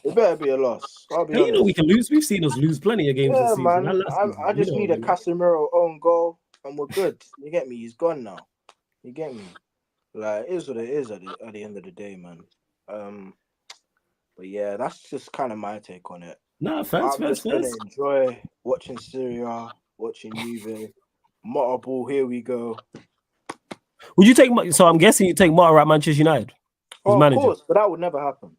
It better be a loss. I'll be Hey, honest. we can lose. We've seen us lose plenty of games this Yeah, season. man. Last season, I just need a we know. Casemiro own goal and we're good. You get me? He's gone now. You get me? Like, it is what it is at the end of the day, man. But yeah, that's just kind of my take on it. Nah, I'm just gonna fans. enjoy watching Syria, watching Juve. Motor ball, here we go. Would you take? So I'm guessing you take Mata at Manchester United. His manager. Of course, but that would never happen.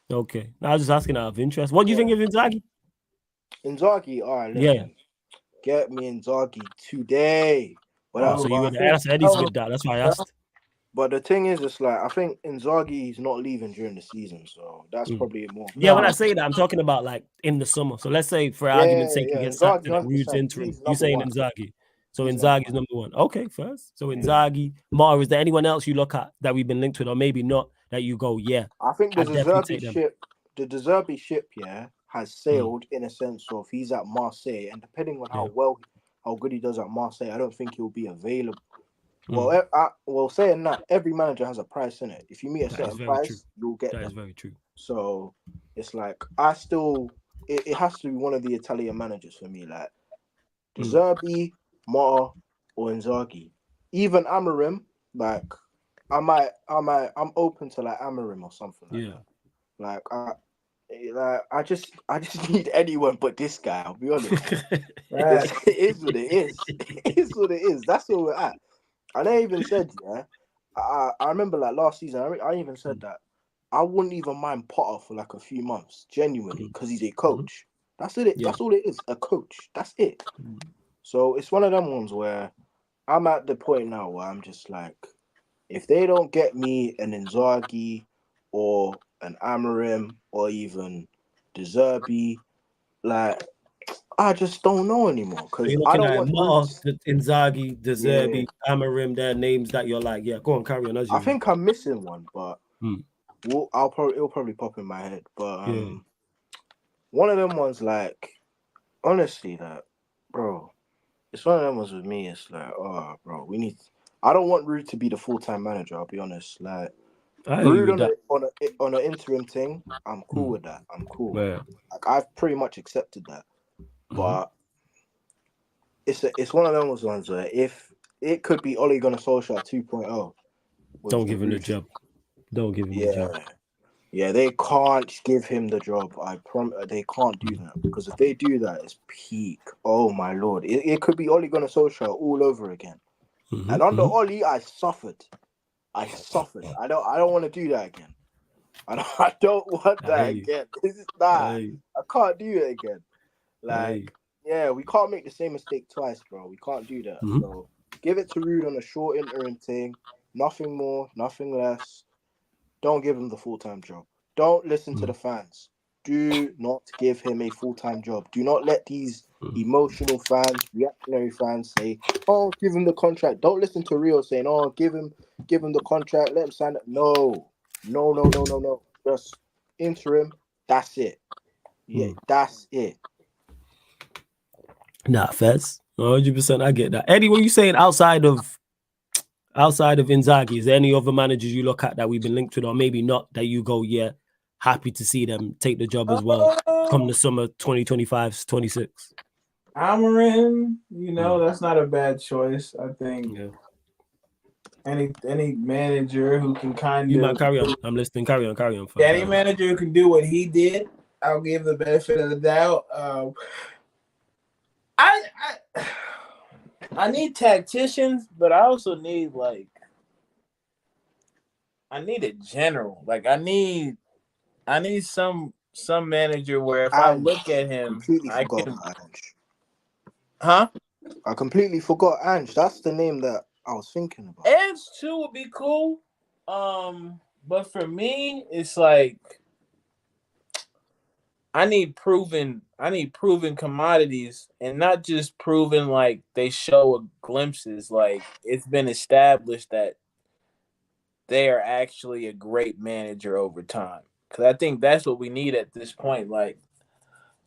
Okay, I was just asking out of interest. What do you think of Inzaghi? Inzaghi, all right, listen. Get me Inzaghi today. So you were the ask Eddie's with that. That's why I asked. But the thing is, it's like I think Inzaghi is not leaving during the season, so that's probably more. Yeah, when I say that, I'm talking about like in the summer. So let's say, for argument's sake, he gets sacked in a Rude's interim. You saying Inzaghi? So Inzaghi's number one. Okay, first. So Inzaghi, Mara. Is there anyone else you look at that we've been linked with, or maybe not that you go? Yeah, I think the I'd definitely take them. De Zerbi ship, has sailed in a sense of he's at Marseille, and depending on how good he does at Marseille, I don't think he'll be available. Well, saying that, every manager has a price in it. If you meet a certain price, you'll get them. That is very true. So it's like it has to be one of the Italian managers for me, like De Zerbi, Motta, or Inzaghi. Even Amorim, like I'm open to like Amorim or something like that. I just need anyone but this guy. I'll be honest. It is what it is. It is what it is. That's where we're at. And I even said, I remember like last season, I even said that I wouldn't even mind Potter for like a few months, genuinely, because he's a coach. That's it. Yeah. That's all it is. A coach. That's it. Mm. So it's one of them ones where I'm at the point now where I'm just like, if they don't get me an Inzaghi or an Amarim or even De Zerbi, like I just don't know anymore So because you're I looking don't at want Motta, roots. Inzaghi, De Yeah, Zerbi, Amarim. They're names that you're like, yeah, go on, carry on as I you. think I'm missing one, but Hmm. it'll probably pop in my head. But Yeah. one of them ones, like honestly, that bro, it's one of them ones with me. It's like, oh, bro, we need. I don't want Rude to be the full-time manager. I'll be honest. Like I hear you Rude with that. on an interim thing, I'm cool with that. I'm cool. Yeah. Like I've pretty much accepted that. Mhm. But it's one of those ones where if it could be Ole Gunnar Solskjaer 2.0 Don't with the give him the Ruth, job. Don't give him the job. yeah, yeah, they can't give him the job. I promise they can't do that because if they do that, it's peak. Oh my lord, it could be Ole Gunnar Solskjaer all over again. And under Ole, I suffered. I don't want to do that again. I don't want I hear that you. again. This is I hear you. I can't do it again. I hear you. Like, yeah, we can't make the same mistake twice, bro. We can't do that. Mhm. So give it to Rude on a short interim thing. Nothing more, nothing less. Don't give him the full-time job. Don't listen to the fans. Do not give him a full-time job. Do not let these emotional fans, reactionary fans say, "Oh, give him the contract." Don't listen to Rio saying, "Oh, give him the contract. Let him sign it." No, no, no, no, no, no. Just interim. That's it. Yeah, that's it. Nah, Fez. 100%. I get that. Eddie, what are you saying outside of Inzaghi? Is there any other managers you look at that we've been linked with, or maybe not, that you go, yeah, happy to see them take the job as well come the summer 2025-26? Amarim, that's not a bad choice. I think Yeah. any manager who can kind You might of carry on. I'm listening. Carry on. any Carry on. manager who can do what he did, I'll give the benefit of the doubt. I need tacticians, but I also need I need a general. Like I need some manager where if I And look at him, completely I forgot can, about Ange. huh? I completely forgot Ange. That's the name that I was thinking about. Edge too would be cool. But for me, it's like I need proven commodities and not just proven like they show glimpses. Like it's been established that they are actually a great manager over time. Because I think that's what we need at this point. Like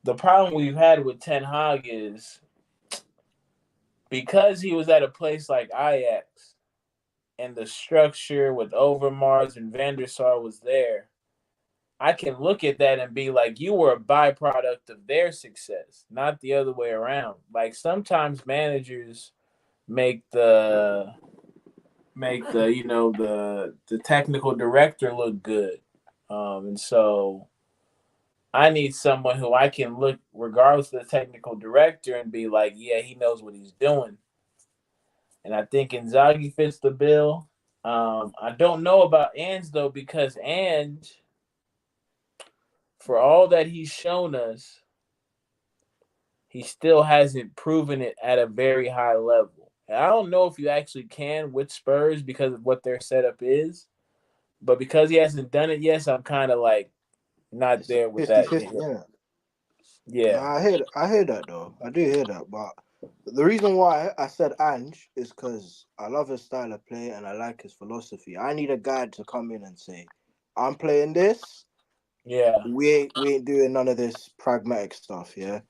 the problem we've had with Ten Hag is because he was at a place like Ajax and the structure with Overmars and Van der Sar was there, I can look at that and be like, you were a byproduct of their success, not the other way around. Like sometimes managers make the the technical director look good, and so I need someone who I can look regardless of the technical director and be like, yeah, he knows what he's doing. And I think Inzaghi fits the bill. I don't know about Ange though because Ange, for all that he's shown us, he still hasn't proven it at a very high level. And I don't know if you actually can with Spurs because of what their setup is, but because he hasn't done it yet, so I'm kind of like not It's a there with that. 50-50, yeah. Yeah. Nah, I hear that though. I do hear that, but the reason why I said Ange is because I love his style of play and I like his philosophy. I need a guy to come in and say, "I'm playing this. Yeah. We ain't doing none of this pragmatic stuff, yeah."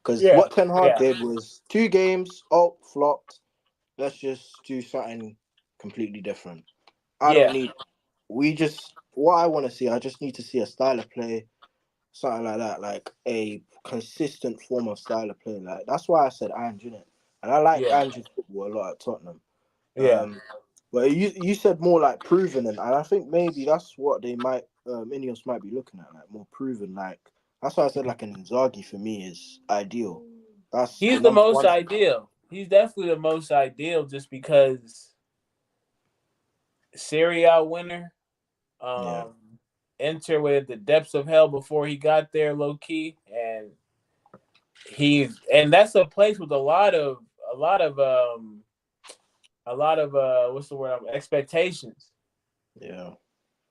Because Yeah. what Ten Hag Yeah. did was 2 games, oh, flopped. Let's just do something completely different. I don't Yeah. need. We just what I want to see. I just need to see a style of play, something like that, like a consistent form of style of play. Like that's why I said Ange, innit? And I like Yeah. Ange's football a lot at Tottenham. Yeah. But you said more like proven, and I think maybe that's what they might Ineos might be looking at, like more proven. Like that's why I said like an Inzaghi for me is ideal. That's the He's the number most one. ideal. He's definitely the most ideal just because Serie A winner, Yeah, enter with the depths of hell before he got there, low key, and and that's a place with a lot of what's the word? Expectations. Yeah.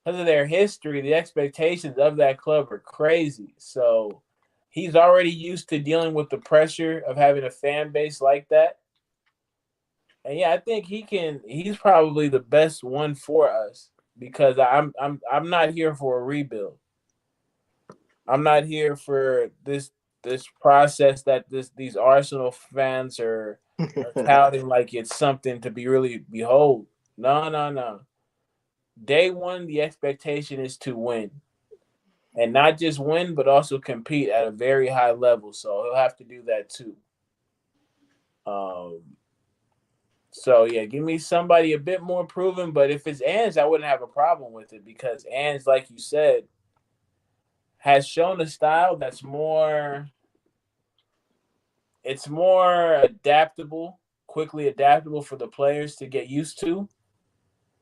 Because of their history, the expectations of that club are crazy. So he's already used to dealing with the pressure of having a fan base like that. And yeah, I think he's probably the best one for us because I'm not here for a rebuild. I'm not here for this process that these Arsenal fans are touting like it's something to be really behold. No, no, no. Day one, the expectation is to win. And not just win, but also compete at a very high level. So he'll have to do that too. So yeah, give me somebody a bit more proven. But if it's Ange, I wouldn't have a problem with it because Ange, like you said, has shown a style that's more. It's more adaptable, quickly adaptable for the players to get used to.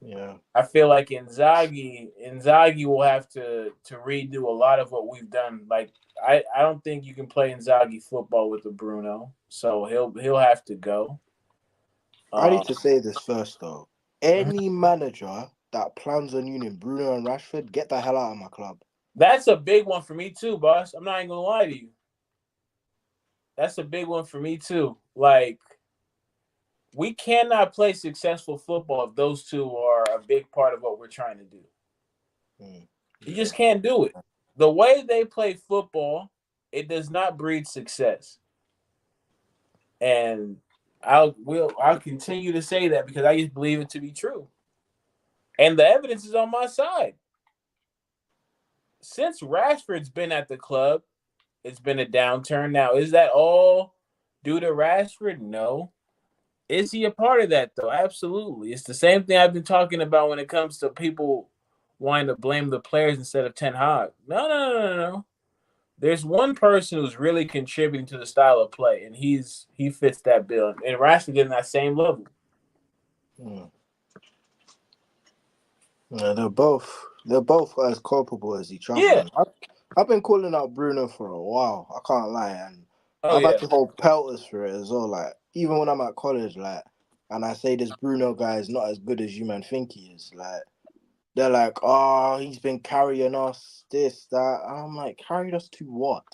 Yeah. I feel like Inzaghi will have to redo a lot of what we've done. Like I don't think you can play Inzaghi football with the Bruno, so he'll have to go. I need to say this first though. Any manager that plans on using Bruno and Rashford, get the hell out of my club. That's a big one for me too, boss. I'm not even gonna lie to you. That's a big one for me too. Like we cannot play successful football if those two are a big part of what we're trying to do. You just can't do it. The way they play football, it does not breed success. And I'll continue to say that because I just believe it to be true. And the evidence is on my side. Since Rashford's been at the club, it's been a downturn. Now, is that all due to Rashford? No. Is he a part of that, though? Absolutely. It's the same thing I've been talking about when it comes to people wanting to blame the players instead of Ten Hag. No. There's one person who's really contributing to the style of play, and he fits that bill. And Rashford is in that same level. Yeah, they're both as culpable as each other. Yeah. I've been calling out Bruno for a while. I can't lie, and I've had to hold pelters for it as well. Like even when I'm at college, like, and I say this Bruno guy is not as good as you man think he is. Like they're like, oh, he's been carrying us this that. I'm like, carried us to what?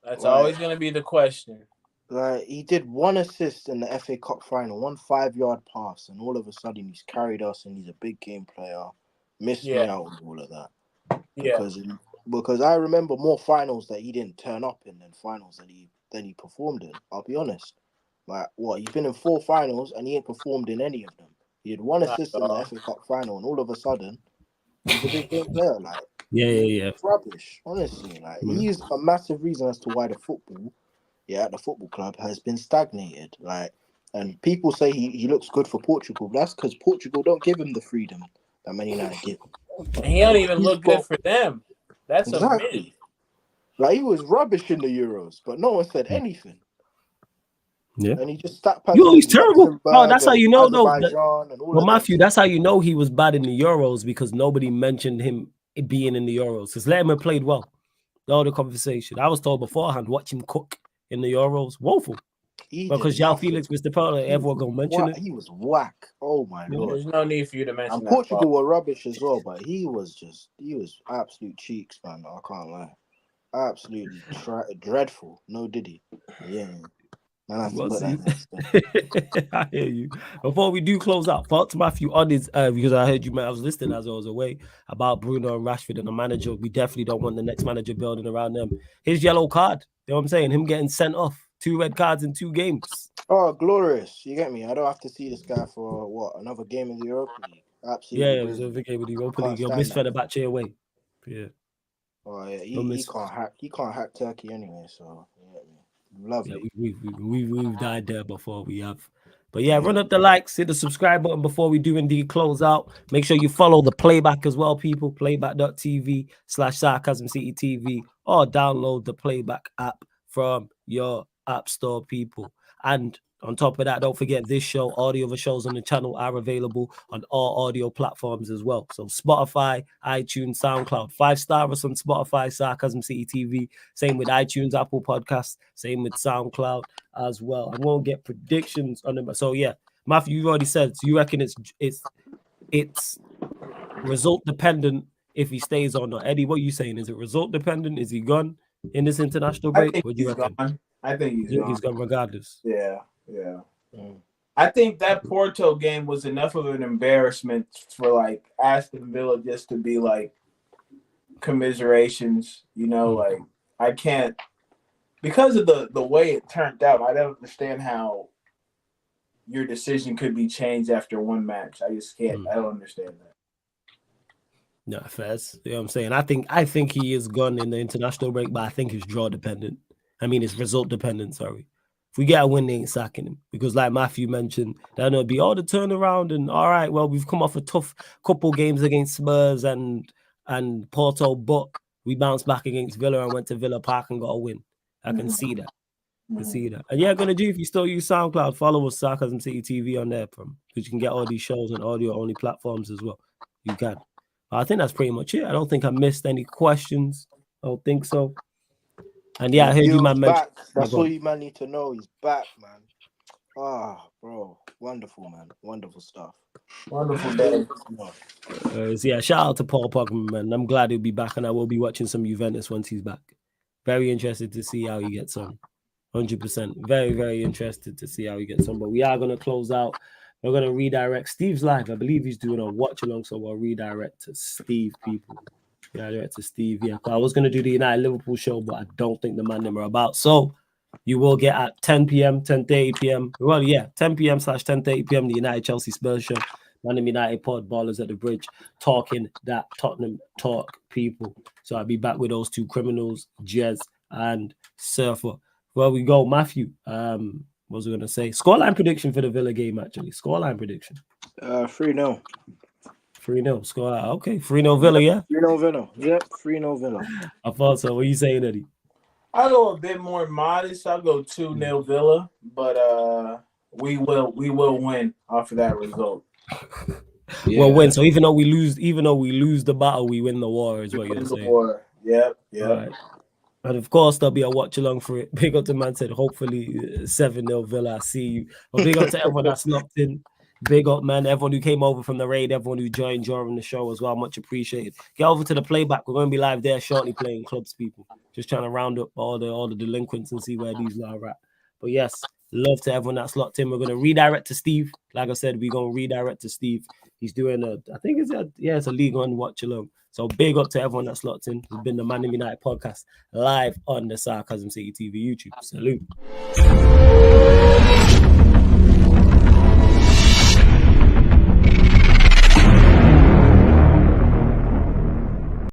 That's always going to be the question. Like he did one assist in the FA Cup final, 1 5-yard pass, and all of a sudden he's carried us and he's a big game player. Missed me out with all of that. Because I remember more finals that he didn't turn up in than finals that he performed in. I'll be honest. Like he's been in 4 finals and he ain't performed in any of them. He had one assist in the FA Cup final, and all of a sudden he's a big game player. Like It's rubbish. Honestly, like he's a massive reason as to why the football at the football club has been stagnated. Like, and people say he looks good for Portugal. That's because Portugal don't give him the freedom that Man United give him. And he don't even look good for them. That's exactly. A myth. Like he was rubbish in the Euros, but no one said anything. Yeah, and he just stuck. He's terrible. No, that's how you know, though. Well, Matthew, that's how you know he was bad in the Euros because nobody mentioned him being in the Euros. Because Letterman played well. No, the conversation. I was told beforehand, watch him cook in the Euros. Woeful. Because João Felix was the player everyone gonna mention it. He was whack. Oh my lord. There's no need for you to mention that. Portugal were rubbish as well, but he was absolute cheeks, man. I can't lie. Absolutely dreadful. No diddy. Yeah. I hear you. Before we do close out, thoughts Matthew on his because I heard you, man. I was listening as I was away about Bruno and Rashford and the manager. We definitely don't want the next manager building around them. His yellow card, you know what I'm saying? Him getting sent off. 2 red cards in 2 games. Oh, glorious! You get me? I don't have to see this guy for another game in the Europa League. Absolutely. Yeah, it was another game in the Europa League. You'll miss Fenerbahce away. Yeah. Oh yeah, he can't hack. He can't hack Turkey anyway. So you get me? Lovely. Yeah, we've died there before. We have. But yeah, run up the likes, hit the subscribe button before we do indeed close out. Make sure you follow the playback as well, people. Playback.tv/sarcasmcitytv or download the playback app from your app store, people. And On top of that, don't forget this show, all the other shows on the channel are available on all audio platforms as well. So Spotify, iTunes, SoundCloud, 5-star us on Spotify, Sarcasm City TV. Same with iTunes, Apple Podcasts. Same with SoundCloud as well. I'm going to get predictions on them. So yeah, Matthew, you already said. So you reckon it's result dependent if he stays or not? Eddie, what are you saying? Is it result dependent? Is he gone in this international I break? think What do you he's reckon? gone. I think he's You think gone. he's gone regardless? Yeah. I think that Porto game was enough of an embarrassment for like Aston Villa just to be like commiserations, like I can't, because of the way it turned out. I don't understand how your decision could be changed after one match. I just can't. I don't understand that. No, fast. You know what I'm saying? I think he is gone in the international break, but I think it's draw dependent. I mean, it's result dependent. Sorry. If we get a win, they ain't sacking him. Because like Matthew mentioned, then it'll be all the turnaround and all right, well, we've come off a tough couple games against Spurs and Porto, but we bounced back against Villa and went to Villa Park and got a win. I can see that. I can see that. And yeah, gonna do, if you still use SoundCloud, follow us, Sarcasm City TV on there, because you can get all these shows on audio-only platforms as well. You can. I think that's pretty much it. I don't think I missed any questions. I don't think so. And yeah, I heard you, man. Back. That's all you man need to know. He's back, man. Ah, bro, wonderful, man. Wonderful stuff. Wonderful day. Yeah, shout out to Paul Pogba, man. I'm glad he'll be back, and I will be watching some Juventus once he's back. Very interested to see how he gets on. 100%. Very, very interested to see how he gets on. But we are going to close out. We're going to redirect Steve's live. I believe he's doing a watch along, so we'll redirect to Steve, people. Redirect to Steve, yeah. I was going to do the United Liverpool show, but I don't think the man them are about. So you will get at 10 p.m., 10:30 p.m. Well, yeah, 10 p.m. / 10:30 p.m. the United Chelsea Spurs show. Man United Pod, Ballers at the Bridge, talking that Tottenham talk, people. So I'll be back with those two criminals, Jez and Surfer. Well, we go, Matthew. What was I going to say? Scoreline prediction for the Villa game, actually. Scoreline prediction. 3-0. 3-0. Score. Okay, 3-0 Villa, yeah? 3-0 Villa. Yep, 3-0 Villa. I thought so. What are you saying, Eddie? I'll go a bit more modest. I'll go 2-0 Villa, but we will win off of that result. Yeah. We'll win. So even though we lose the battle, we win the war, is what you're saying. War. Yep. Right. And of course, there'll be a watch along for it. Big up to man said, hopefully 7-0 Villa. I see you. But big up to everyone that's locked in. Big up, man. Everyone who came over from the raid, everyone who joined during the show as well. Much appreciated. Get over to the playback. We're going to be live there shortly playing clubs, people. Just trying to round up all the delinquents and see where these are at. But yes, love to everyone that's locked in. We're going to redirect to Steve. Like I said, we're going to redirect to Steve. He's doing it's a League One watch along. So big up to everyone that's locked in. It's been the Man United podcast live on the Sarcasm City TV YouTube. Salute.